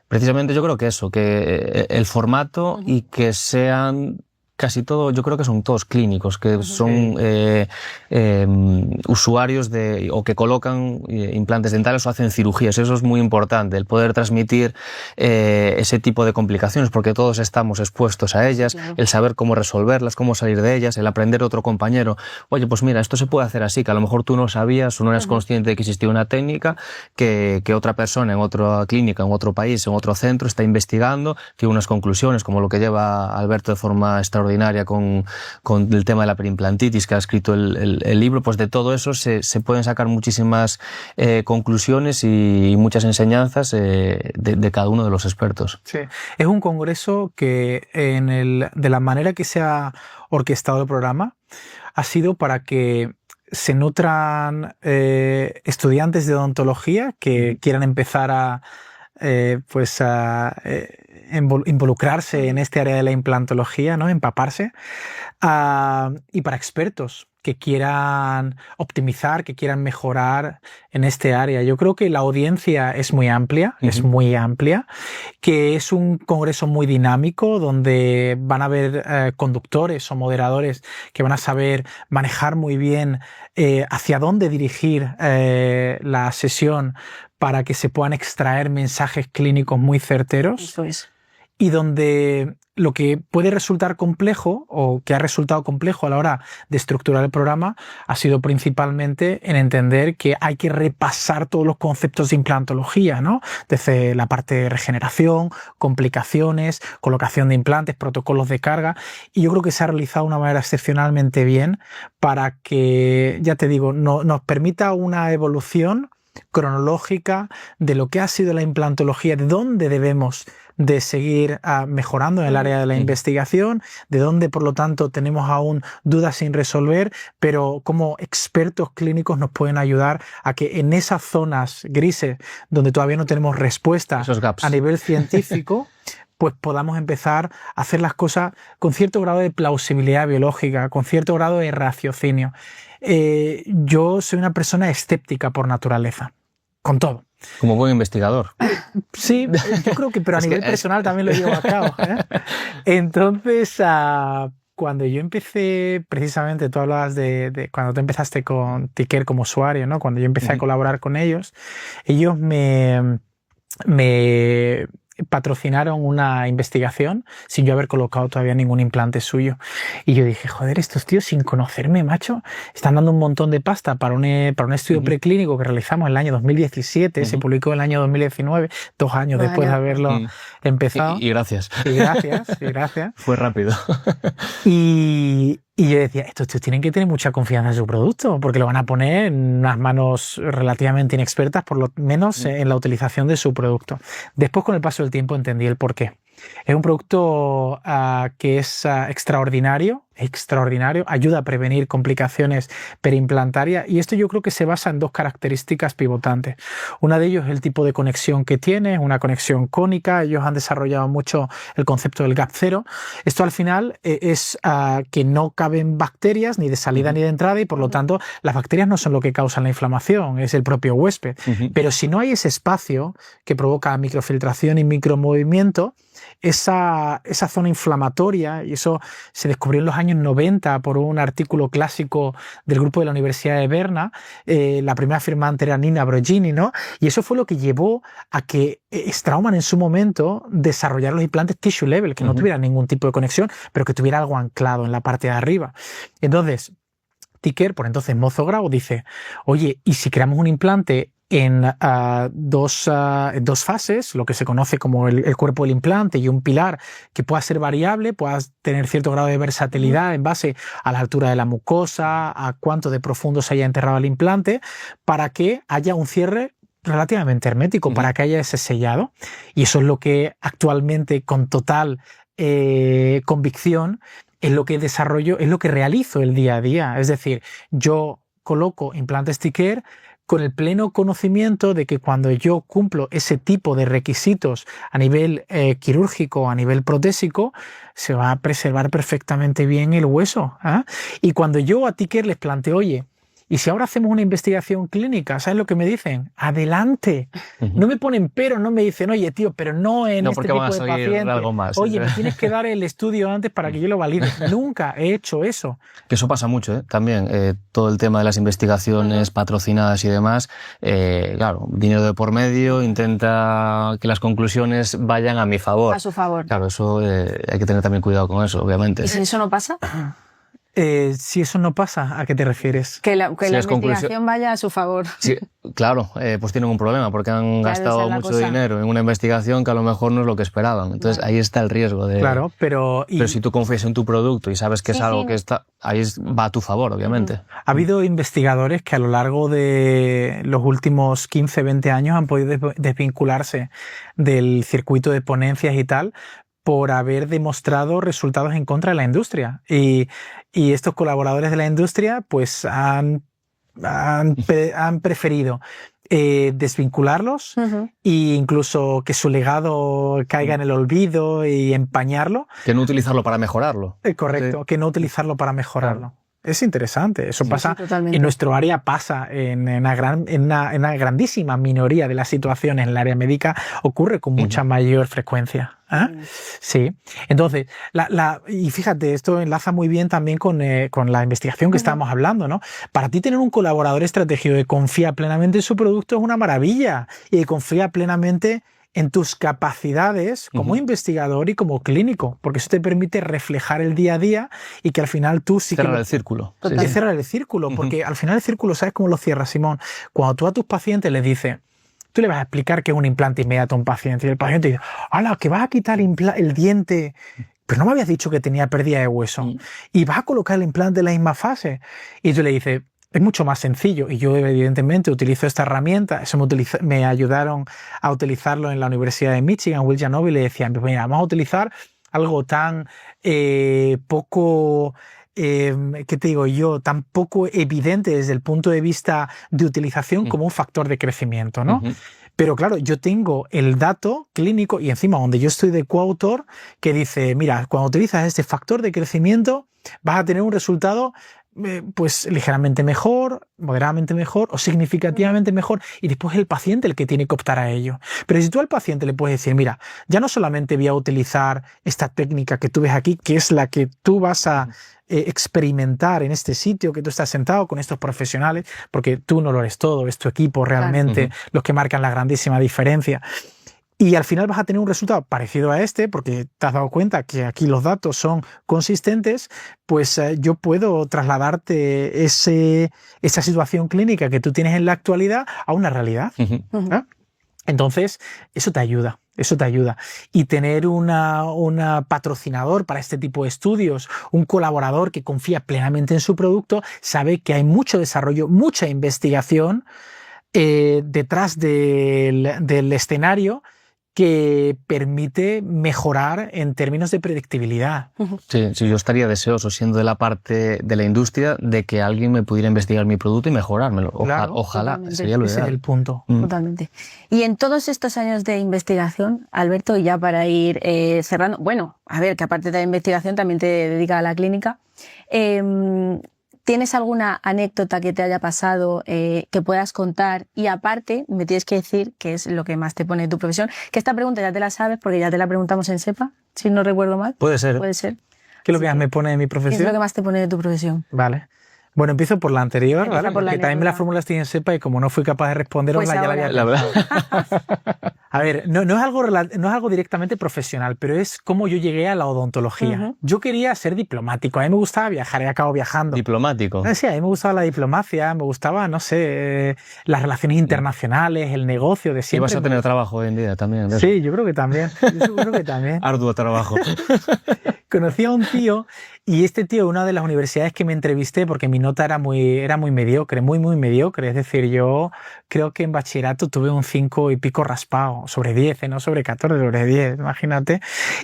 Precisamente yo creo que eso, que el formato y que sean casi todo, yo creo que son todos clínicos, que son usuarios o que colocan implantes dentales o hacen cirugías. Eso es muy importante, el poder transmitir ese tipo de complicaciones, porque todos estamos expuestos a ellas, el saber cómo resolverlas, cómo salir de ellas, el aprender de otro compañero. Oye, pues mira, esto se puede hacer así, que a lo mejor tú no sabías o no eras consciente de que existía una técnica que otra persona en otra clínica, en otro país, en otro centro está investigando, tiene unas conclusiones, como lo que lleva Alberto de forma extraordinaria con el tema de la perimplantitis, que ha escrito el libro. Pues de todo eso se pueden sacar muchísimas conclusiones y muchas enseñanzas de cada uno de los expertos. Sí, es un congreso que de la manera que se ha orquestado el programa ha sido para que se nutran estudiantes de odontología que quieran empezar a involucrarse en este área de la implantología, ¿no? Empaparse, y para expertos que quieran optimizar, que quieran mejorar en este área. Yo creo que la audiencia es muy amplia, que es un congreso muy dinámico donde van a haber conductores o moderadores que van a saber manejar muy bien hacia dónde dirigir la sesión para que se puedan extraer mensajes clínicos muy certeros. Eso es. y donde lo que puede resultar complejo o que ha resultado complejo a la hora de estructurar el programa ha sido principalmente en entender que hay que repasar todos los conceptos de implantología, ¿no? Desde la parte de regeneración, complicaciones, colocación de implantes, protocolos de carga, y yo creo que se ha realizado de una manera excepcionalmente bien para que, ya te digo, nos permita una evolución cronológica de lo que ha sido la implantología, de dónde debemos de seguir mejorando en el área de la investigación, de dónde por lo tanto tenemos aún dudas sin resolver, pero como expertos clínicos nos pueden ayudar a que en esas zonas grises donde todavía no tenemos respuesta a nivel científico, pues podamos empezar a hacer las cosas con cierto grado de plausibilidad biológica, con cierto grado de raciocinio. Yo soy una persona escéptica por naturaleza, con todo. Como buen investigador. Sí, yo creo que, pero a nivel personal también lo llevo a cabo, ¿eh? Entonces, cuando yo empecé, precisamente, tú hablabas de cuando tú empezaste con Ticker como usuario, ¿no? Cuando yo empecé a colaborar con ellos me patrocinaron una investigación sin yo haber colocado todavía ningún implante suyo. Y yo dije, joder, estos tíos sin conocerme, macho, están dando un montón de pasta para un estudio preclínico que realizamos en el año 2017, se publicó en el año 2019, 2 años después de haberlo empezado. Y gracias. Y gracias. Fue rápido. Y yo decía, estos tíos tienen que tener mucha confianza en su producto, porque lo van a poner en unas manos relativamente inexpertas, por lo menos en la utilización de su producto. Después, con el paso del tiempo, entendí el porqué. Es un producto que es extraordinario, ayuda a prevenir complicaciones periimplantarias, y esto yo creo que se basa en 2 características pivotantes. Una de ellos es el tipo de conexión que tiene, una conexión cónica. Ellos han desarrollado mucho el concepto del gap cero. Esto al final es que no caben bacterias ni de salida ni de entrada, y por lo tanto las bacterias no son lo que causan la inflamación, es el propio huésped. Pero si no hay ese espacio que provoca microfiltración y micromovimiento, esa zona inflamatoria, y eso se descubrió en los años 90 por un artículo clásico del grupo de la Universidad de Berna, la primera firmante era Nina Brogini, ¿no? Y eso fue lo que llevó a que Straumann en su momento desarrollara los implantes tissue level, que no tuvieran ningún tipo de conexión, pero que tuviera algo anclado en la parte de arriba. Entonces, Ticker, por entonces Mozo Grau, dice, oye, ¿y si creamos un implante en dos fases, lo que se conoce como el cuerpo del implante y un pilar que pueda ser variable, pueda tener cierto grado de versatilidad en base a la altura de la mucosa, a cuánto de profundo se haya enterrado el implante, para que haya un cierre relativamente hermético, para que haya ese sellado? Y eso es lo que actualmente, con total convicción, es lo que desarrollo, es lo que realizo el día a día. Es decir, yo coloco implantes Ticker con el pleno conocimiento de que cuando yo cumplo ese tipo de requisitos a nivel quirúrgico, a nivel protésico, se va a preservar perfectamente bien el hueso, ¿eh? Y cuando yo a Ticker les planteo, oye, y si ahora hacemos una investigación clínica, ¿sabes lo que me dicen? Adelante. No me ponen pero, no me dicen, oye, tío, pero no en este tipo de paciente. Algo más, oye, me tienes que dar el estudio antes para que yo lo valide. Nunca he hecho eso. Que eso pasa mucho, ¿eh? También. Todo el tema de las investigaciones patrocinadas y demás, claro, dinero de por medio, intenta que las conclusiones vayan a mi favor. A su favor. Claro, eso hay que tener también cuidado con eso, obviamente. ¿Y si eso no pasa? Si eso no pasa, ¿a qué te refieres? Que la investigación vaya a su favor. Sí, claro, pues tienen un problema porque han gastado mucho dinero en una investigación que a lo mejor no es lo que esperaban. Entonces ahí está el riesgo de... Claro, pero si tú confías en tu producto y sabes que es algo que está... Ahí va a tu favor, obviamente. Ha habido investigadores que a lo largo de los últimos 15, 20 años han podido desvincularse del circuito de ponencias y tal, por haber demostrado resultados en contra de la industria. Y estos colaboradores de la industria pues han preferido desvincularlos e incluso que su legado caiga en el olvido y empañarlo. Que no utilizarlo para mejorarlo. Correcto, sí. Que no utilizarlo para mejorarlo. Claro. Es interesante, eso pasa, en nuestro área pasa, en una grandísima minoría de las situaciones en el área médica ocurre con mucha mayor frecuencia. Sí, entonces, y fíjate, esto enlaza muy bien también con la investigación que estábamos hablando, ¿no? Para ti tener un colaborador estratégico que confía plenamente en su producto es una maravilla, y que confía plenamente en tus capacidades como investigador y como clínico, porque eso te permite reflejar el día a día y que al final tú sí cerrar el círculo. Cerrar el círculo, porque al final el círculo, ¿sabes cómo lo cierras, Simón? Cuando tú a tus pacientes les dices, tú le vas a explicar que es un implante inmediato a un paciente y el paciente dice, ¡hala, que vas a quitar el diente! Pero no me habías dicho que tenía pérdida de hueso y vas a colocar el implante en la misma fase. Y tú le dices, es mucho más sencillo. Y yo, evidentemente, utilizo esta herramienta. Eso me ayudaron a utilizarlo en la Universidad de Michigan, Will Janovi, le decían, mira, vamos a utilizar algo tan poco... ¿qué te digo yo? Tan poco evidente desde el punto de vista de utilización como un factor de crecimiento, ¿no? Pero claro, yo tengo el dato clínico y encima donde yo estoy de coautor que dice, mira, cuando utilizas este factor de crecimiento vas a tener un resultado pues ligeramente mejor, moderadamente mejor o significativamente mejor, y después es el paciente el que tiene que optar a ello. Pero si tú al paciente le puedes decir, mira, ya no solamente voy a utilizar esta técnica que tú ves aquí, que es la que tú vas a experimentar en este sitio, que tú estás sentado con estos profesionales, porque tú no lo eres todo, es tu equipo realmente los que marcan la grandísima diferencia. Y al final vas a tener un resultado parecido a este, porque te has dado cuenta que aquí los datos son consistentes, pues yo puedo trasladarte esa situación clínica que tú tienes en la actualidad a una realidad. Entonces, eso te ayuda. Eso te ayuda. Y tener una patrocinador para este tipo de estudios, un colaborador que confía plenamente en su producto, sabe que hay mucho desarrollo, mucha investigación detrás del escenario que permite mejorar en términos de predictibilidad. Sí, yo estaría deseoso, siendo de la parte de la industria, de que alguien me pudiera investigar mi producto y mejorármelo. Ojalá, sería lo ideal. Ese es el punto. Totalmente. Y en todos estos años de investigación, Alberto, y ya para ir cerrando, bueno, a ver, que aparte de la investigación también te dedicas a la clínica, ¿tienes alguna anécdota que te haya pasado que puedas contar? Y aparte, me tienes que decir qué es lo que más te pone de tu profesión. Que esta pregunta ya te la sabes porque ya te la preguntamos en SEPA, si no recuerdo mal. Puede ser. Puede ser. ¿Qué es lo que más me pone de mi profesión? ¿Qué es lo que más te pone de tu profesión? Vale. Bueno, empiezo por la anterior, Empieza ¿vale? por la Porque también me la formulaste en SEPA y como no fui capaz de responderosla, Pues ya ahora. la había A ver, no es algo directamente profesional, pero es cómo yo llegué a la odontología. Yo quería ser diplomático, a mí me gustaba viajar y acabo viajando. ¿Diplomático? Sí, a mí me gustaba la diplomacia, me gustaba, no sé, las relaciones internacionales, el negocio de siempre. Y vas a tener trabajo hoy en día también. ¿Ves? Sí, yo creo que también. Arduo trabajo. Conocí a un tío y este tío, una de las universidades que me entrevisté, porque mi nota era muy mediocre, muy mediocre. Es decir, yo creo que en bachillerato tuve un 5 y pico raspado, sobre 10, no sobre 14, sobre 10, imagínate.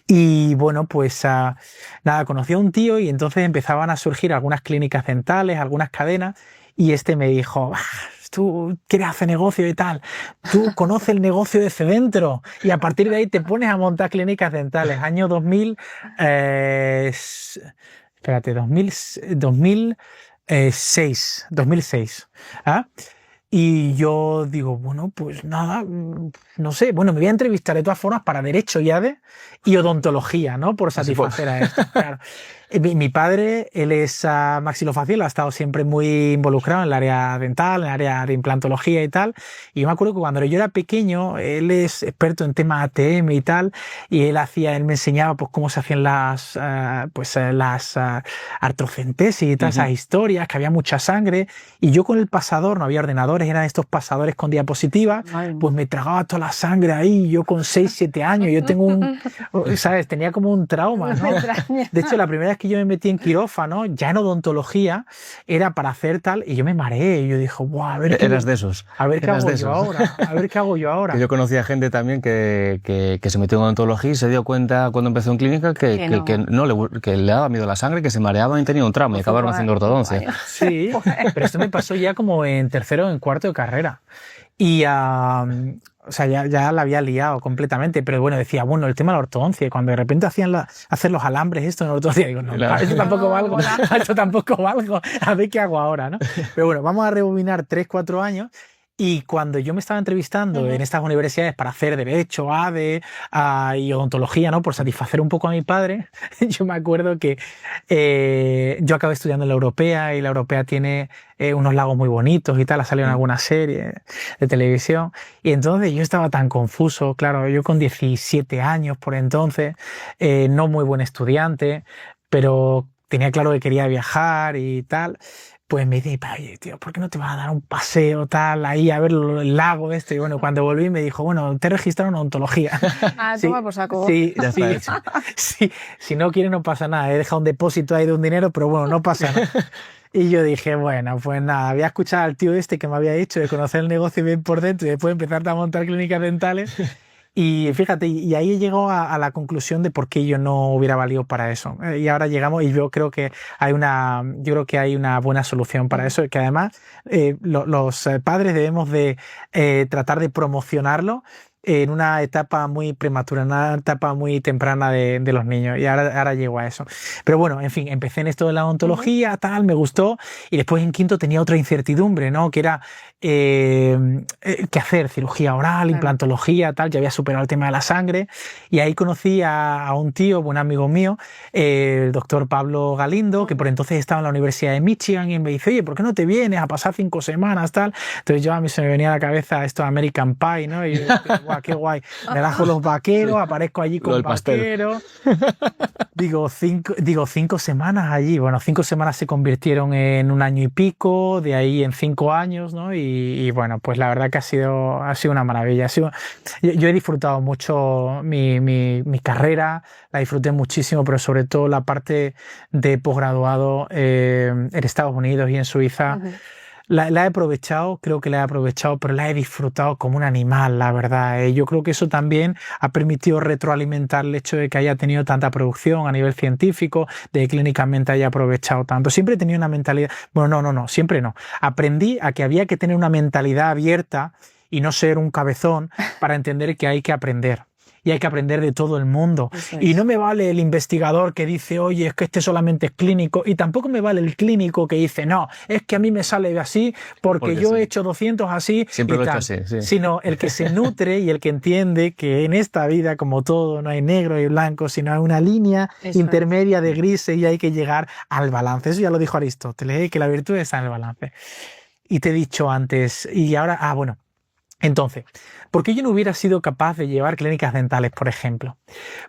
Y bueno, pues nada, conocí a un tío y entonces empezaban a surgir algunas clínicas dentales, algunas cadenas, y este me dijo, tú quieres hacer negocio y tal, tú conoces el negocio de Cedentro y a partir de ahí te pones a montar clínicas dentales. Año 2006. ¿Ah? Y yo digo, bueno, pues nada, no sé, bueno, me voy a entrevistar de todas formas para Derecho y ADE y Odontología, ¿no? Por satisfacer a esto, claro. Mi padre, él es maxilofacial, ha estado siempre muy involucrado en el área dental, en el área de implantología y tal. Y yo me acuerdo que cuando yo era pequeño, él es experto en temas ATM y tal, y él me enseñaba pues cómo se hacían las artrocentesis y todas esas historias, que había mucha sangre. Y yo con el pasador, no había ordenadores, eran estos pasadores con diapositivas, pues me tragaba toda la sangre ahí. Yo con 6, 7 años, yo tengo ¿sabes? Tenía como un trauma, ¿no? De hecho, la primera vez que yo me metí en quirófano, ya en odontología, era para hacer tal, y yo me mareé, y yo dije, wow, a ver Eras de esos. A ver qué hago yo ahora, a ver qué hago yo ahora. Yo conocía gente también que se metió en odontología y se dio cuenta cuando empezó en clínica que le daba miedo la sangre, que se mareaba y tenía un trauma y acabaron haciendo ortodoncia. Sí, pero esto me pasó ya como en tercero o en cuarto de carrera. Y o sea, ya la había liado completamente, pero bueno, decía, bueno, el tema de la ortodoncia, y cuando de repente hacían hacer los alambres esto en ortodoncia, digo, no, claro. Eso tampoco valgo, esto tampoco valgo, a ver qué hago ahora, ¿no? Pero bueno, vamos a rebobinar 3, 4 años, Y cuando yo me estaba entrevistando en estas universidades para hacer Derecho, ADE y Odontología, ¿no? Por satisfacer un poco a mi padre, yo me acuerdo que yo acabé estudiando en la Europea y la Europea tiene unos lagos muy bonitos y tal, ha salido en alguna serie de televisión. Y entonces yo estaba tan confuso, claro, yo con 17 años por entonces, no muy buen estudiante, pero tenía claro que quería viajar y tal. Pues me dice, oye, tío, ¿por qué no te vas a dar un paseo tal ahí a ver el lago este? Y bueno, cuando volví me dijo, bueno, te he registrado en odontología. Toma por saco. Sí, sí, si no quieres no pasa nada. He dejado un depósito ahí de un dinero, pero bueno, no pasa nada. Y yo dije, bueno, pues nada, voy a escuchar al tío este que me había dicho de conocer el negocio bien por dentro y después empezar a montar clínicas dentales. Y fíjate, y ahí llegó a la conclusión de por qué yo no hubiera valido para eso. Y ahora llegamos y yo creo que hay una buena solución para eso, que además los padres debemos de tratar de promocionarlo en una etapa muy prematura, en una etapa muy temprana de los niños. Y ahora llego a eso. Pero bueno, en fin, empecé en esto de la odontología, tal, me gustó. Y después en quinto tenía otra incertidumbre, ¿no? Que era qué hacer, cirugía oral, implantología, tal. Ya había superado el tema de la sangre. Y ahí conocí a un tío, un amigo mío, el doctor Pablo Galindo, que por entonces estaba en la Universidad de Michigan, y me dice, oye, ¿por qué no te vienes a pasar 5 semanas, tal? Entonces yo a mí se me venía a la cabeza esto de American Pie, ¿no? Y yo, guau, qué guay. Me bajo los vaqueros, aparezco allí con vaqueros. Digo, 5 semanas allí. Bueno, 5 semanas se convirtieron en 1 año y pico, de ahí en 5 años, ¿no? Y bueno, pues la verdad que ha sido una maravilla. Yo he disfrutado mucho mi carrera, la disfruté muchísimo, pero sobre todo la parte de posgraduado en Estados Unidos y en Suiza. La he aprovechado, creo que la he aprovechado, pero la he disfrutado como un animal, la verdad. Yo creo que eso también ha permitido retroalimentar el hecho de que haya tenido tanta producción a nivel científico, de que clínicamente haya aprovechado tanto. Siempre he tenido una mentalidad... Bueno, no, siempre no. Aprendí a que había que tener una mentalidad abierta y no ser un cabezón para entender que hay que aprender. Y hay que aprender de todo el mundo. Y no me vale el investigador que dice, oye, es que este solamente es clínico. Y tampoco me vale el clínico que dice, no, es que a mí me sale así porque yo he hecho 200 así. Siempre lo he tal. hecho así, sí. Sino el que se nutre y el que entiende que en esta vida, como todo, no hay negro y blanco, sino hay una línea intermedia de grises y hay que llegar al balance. Eso ya lo dijo Aristóteles, que la virtud está en el balance. Y te he dicho antes, y ahora, bueno. Entonces, ¿por qué yo no hubiera sido capaz de llevar clínicas dentales, por ejemplo?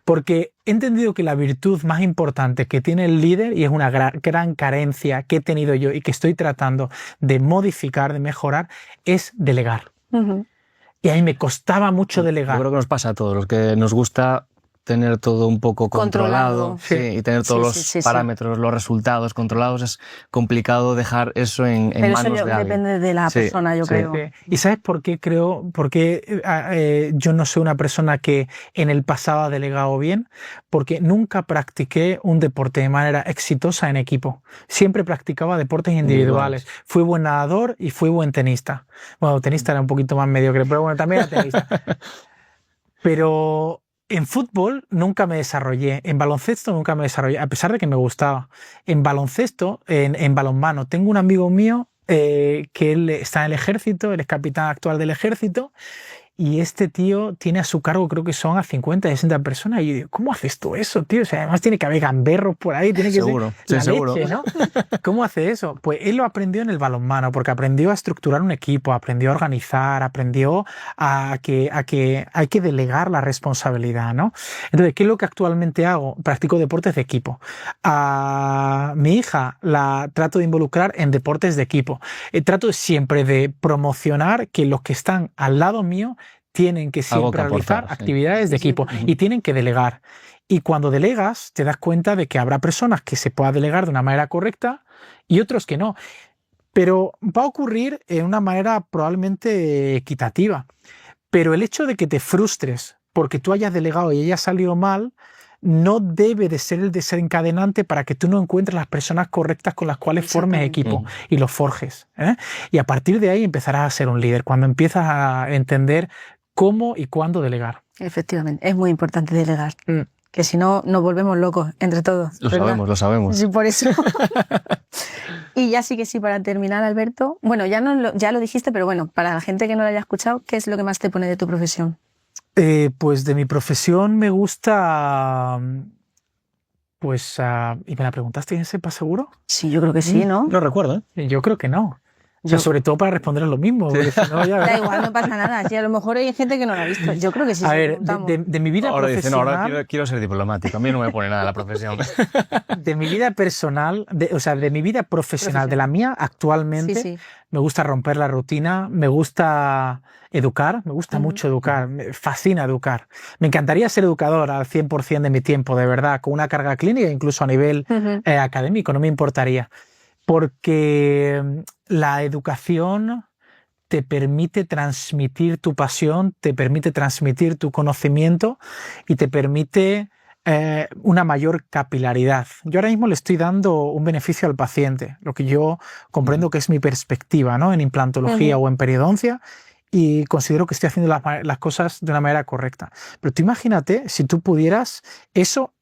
Porque he entendido que la virtud más importante que tiene el líder, y es una gran carencia que he tenido yo y que estoy tratando de modificar, de mejorar, es delegar. Y a mí me costaba mucho delegar. Yo creo que nos pasa a todos, los que nos gusta tener todo un poco controlado. Sí, y tener todos los parámetros, los resultados controlados. Es complicado dejar eso en manos de alguien. Pero eso depende de la persona, yo creo. ¿Y sabes por qué creo? Porque yo no soy una persona que en el pasado ha delegado bien, porque nunca practiqué un deporte de manera exitosa en equipo. Siempre practicaba deportes individuales. Fui buen nadador y fui buen tenista. Bueno, tenista era un poquito más mediocre, pero bueno, también era tenista. Pero en fútbol nunca me desarrollé, en baloncesto nunca me desarrollé, a pesar de que me gustaba. En baloncesto, en balonmano, tengo un amigo mío que él está en el ejército, él es capitán actual del ejército, y este tío tiene a su cargo, creo que son a 50, 60 personas. Y yo digo, ¿cómo haces tú eso, tío? O sea, además tiene que haber gamberros por ahí, tiene que seguro, ser seguro. Leche, ¿no? ¿Cómo hace eso? Pues él lo aprendió en el balonmano, porque aprendió a estructurar un equipo, aprendió a organizar, aprendió a que hay que delegar la responsabilidad, ¿no? Entonces, ¿qué es lo que actualmente hago? Practico deportes de equipo. A mi hija la trato de involucrar en deportes de equipo. Trato siempre de promocionar que los que están al lado mío tienen que siempre realizar actividades de equipo y tienen que delegar. Y cuando delegas, te das cuenta de que habrá personas que se pueda delegar de una manera correcta y otros que no. Pero va a ocurrir en una manera probablemente equitativa. Pero el hecho de que te frustres porque tú hayas delegado y haya salido mal, no debe de ser el desencadenante para que tú no encuentres las personas correctas con las cuales formes equipo y los forjes. Y a partir de ahí empezarás a ser un líder, cuando empiezas a entender cómo y cuándo delegar. Efectivamente, es muy importante delegar. que si no nos volvemos locos entre todos. Lo sabemos. Sí, por eso. Y ya sí que sí, para terminar, Alberto, bueno, ya lo dijiste, pero bueno, para la gente que no lo haya escuchado, ¿qué es lo que más te pone de tu profesión? Pues de mi profesión me gusta... Pues, ¿y me la preguntaste en sepa seguro? Sí, yo creo que sí, ¿no? No recuerdo, ¿eh? Yo creo que no. O sea, sobre todo para responder lo mismo. Porque si no, ya da igual, no pasa nada. Sí, a lo mejor hay gente que no lo ha visto. Yo creo que sí. A ver, de mi vida profesional... Ahora quiero ser diplomático. A mí no me pone nada la profesión. De mi vida personal, de mi vida profesional, de la mía actualmente, me gusta romper la rutina, me gusta educar, me gusta mucho educar, me fascina educar. Me encantaría ser educador al 100% de mi tiempo, de verdad, con una carga clínica, incluso a nivel académico, no me importaría. Porque la educación te permite transmitir tu pasión, te permite transmitir tu conocimiento y te permite una mayor capilaridad. Yo ahora mismo le estoy dando un beneficio al paciente, lo que yo comprendo que es mi perspectiva, ¿no? En implantología o en periodoncia, y considero que estoy haciendo las cosas de una manera correcta. Pero tú imagínate si tú pudieras eso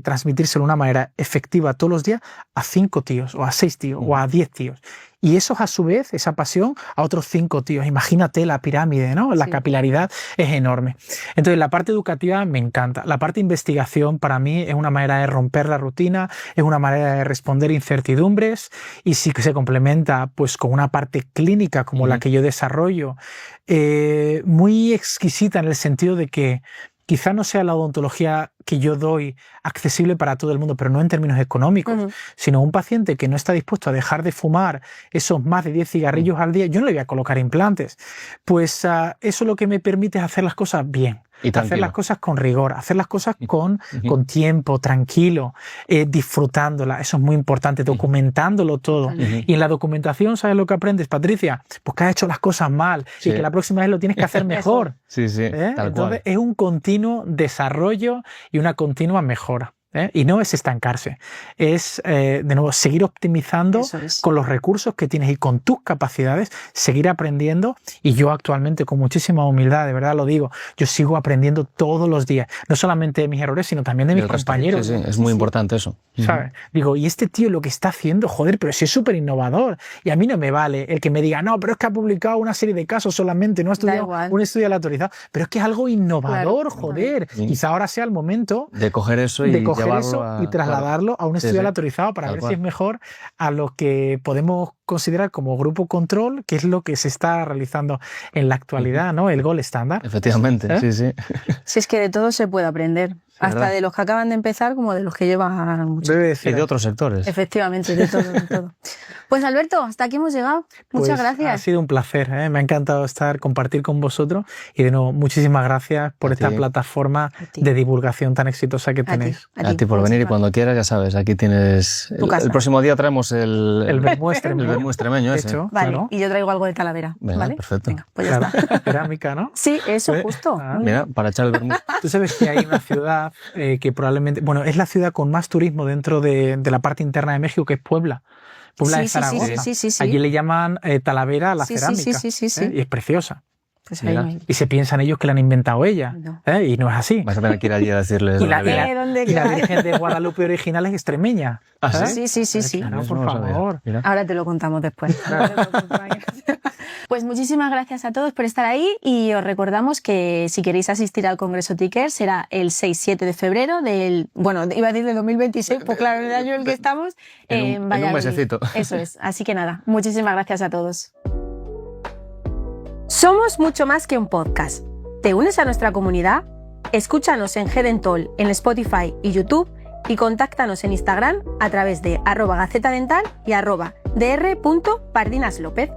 transmitírselo de una manera efectiva todos los días a 5 tíos, o a 6 tíos, o a 10 tíos. Y esos, a su vez, esa pasión, a otros 5 tíos. Imagínate la pirámide, ¿no? La capilaridad es enorme. Entonces, la parte educativa me encanta. La parte de investigación, para mí, es una manera de romper la rutina, es una manera de responder incertidumbres, y sí que se complementa pues con una parte clínica como la que yo desarrollo, muy exquisita en el sentido de que quizá no sea la odontología que yo doy accesible para todo el mundo, pero no en términos económicos, sino un paciente que no está dispuesto a dejar de fumar esos más de 10 cigarrillos al día, yo no le voy a colocar implantes. Pues eso lo que me permite es hacer las cosas bien. Hacer las cosas con rigor, hacer las cosas con tiempo, tranquilo, disfrutándolas. Eso es muy importante, documentándolo todo. Y en la documentación, ¿sabes lo que aprendes, Patricia? Pues que has hecho las cosas mal y que la próxima vez lo tienes que hacer mejor. Entonces es un continuo desarrollo y una continua mejora. Y no es estancarse, es de nuevo seguir optimizando con los recursos que tienes y con tus capacidades, seguir aprendiendo. Y yo actualmente, con muchísima humildad, de verdad lo digo, yo sigo aprendiendo todos los días, no solamente de mis errores, sino también de mis compañeros. Es muy importante eso. ¿Sabes? Digo, y este tío lo que está haciendo, joder, pero si es súper innovador, y a mí no me vale el que me diga, no, pero es que ha publicado una serie de casos solamente, no ha estudiado un estudio autorizado, pero es que es algo innovador, joder. Quizá ahora sea el momento de coger eso y y trasladarlo a un estudio autorizado para ver si es mejor a lo que podemos considerar como grupo control, que es lo que se está realizando en la actualidad, ¿no? El gold standard. Efectivamente, sí. Si es que de todo se puede aprender. Hasta de los que acaban de empezar como de los que llevan mucho. Y de otros sectores. Efectivamente, de todo. Pues Alberto, hasta aquí hemos llegado. Muchas gracias. Ha sido un placer, me ha encantado compartir con vosotros, y de nuevo, muchísimas gracias por esta plataforma de divulgación tan exitosa que tenéis. A ti por venir, y cuando quieras, ya sabes, aquí tienes... El próximo día traemos el vermú extremeño ese. Hecho, vale, y yo traigo algo de Talavera. Venga, ¿vale? Perfecto. Venga, pues ya está. Cerámica, ¿no? Sí, eso, justo. Mira, para echar el vermú. Tú sabes que hay una ciudad que probablemente, bueno, es la ciudad con más turismo dentro de la parte interna de México, que es Puebla. Puebla de Zaragoza. Sí. Allí le llaman Talavera a la cerámica. Sí. Y es preciosa. Pues y se piensan ellos que la han inventado ella. No. Y no es así. Vas a tener que ir allí a decirles. Y la Virgen de Guadalupe original es extremeña. ¿Ah, sí? Claro, por favor. Ahora te lo contamos después. Pues muchísimas gracias a todos por estar ahí, y os recordamos que si queréis asistir al Congreso TICARE será el 6-7 de febrero iba a decir del 2026, pues claro, en el año en el que estamos. En un mesecito. Eso es. Así que nada, muchísimas gracias a todos. Somos mucho más que un podcast. ¿Te unes a nuestra comunidad? Escúchanos en GDentol, en Spotify y YouTube, y contáctanos en Instagram a través de @gacetadental y @dr.pardinaslopez.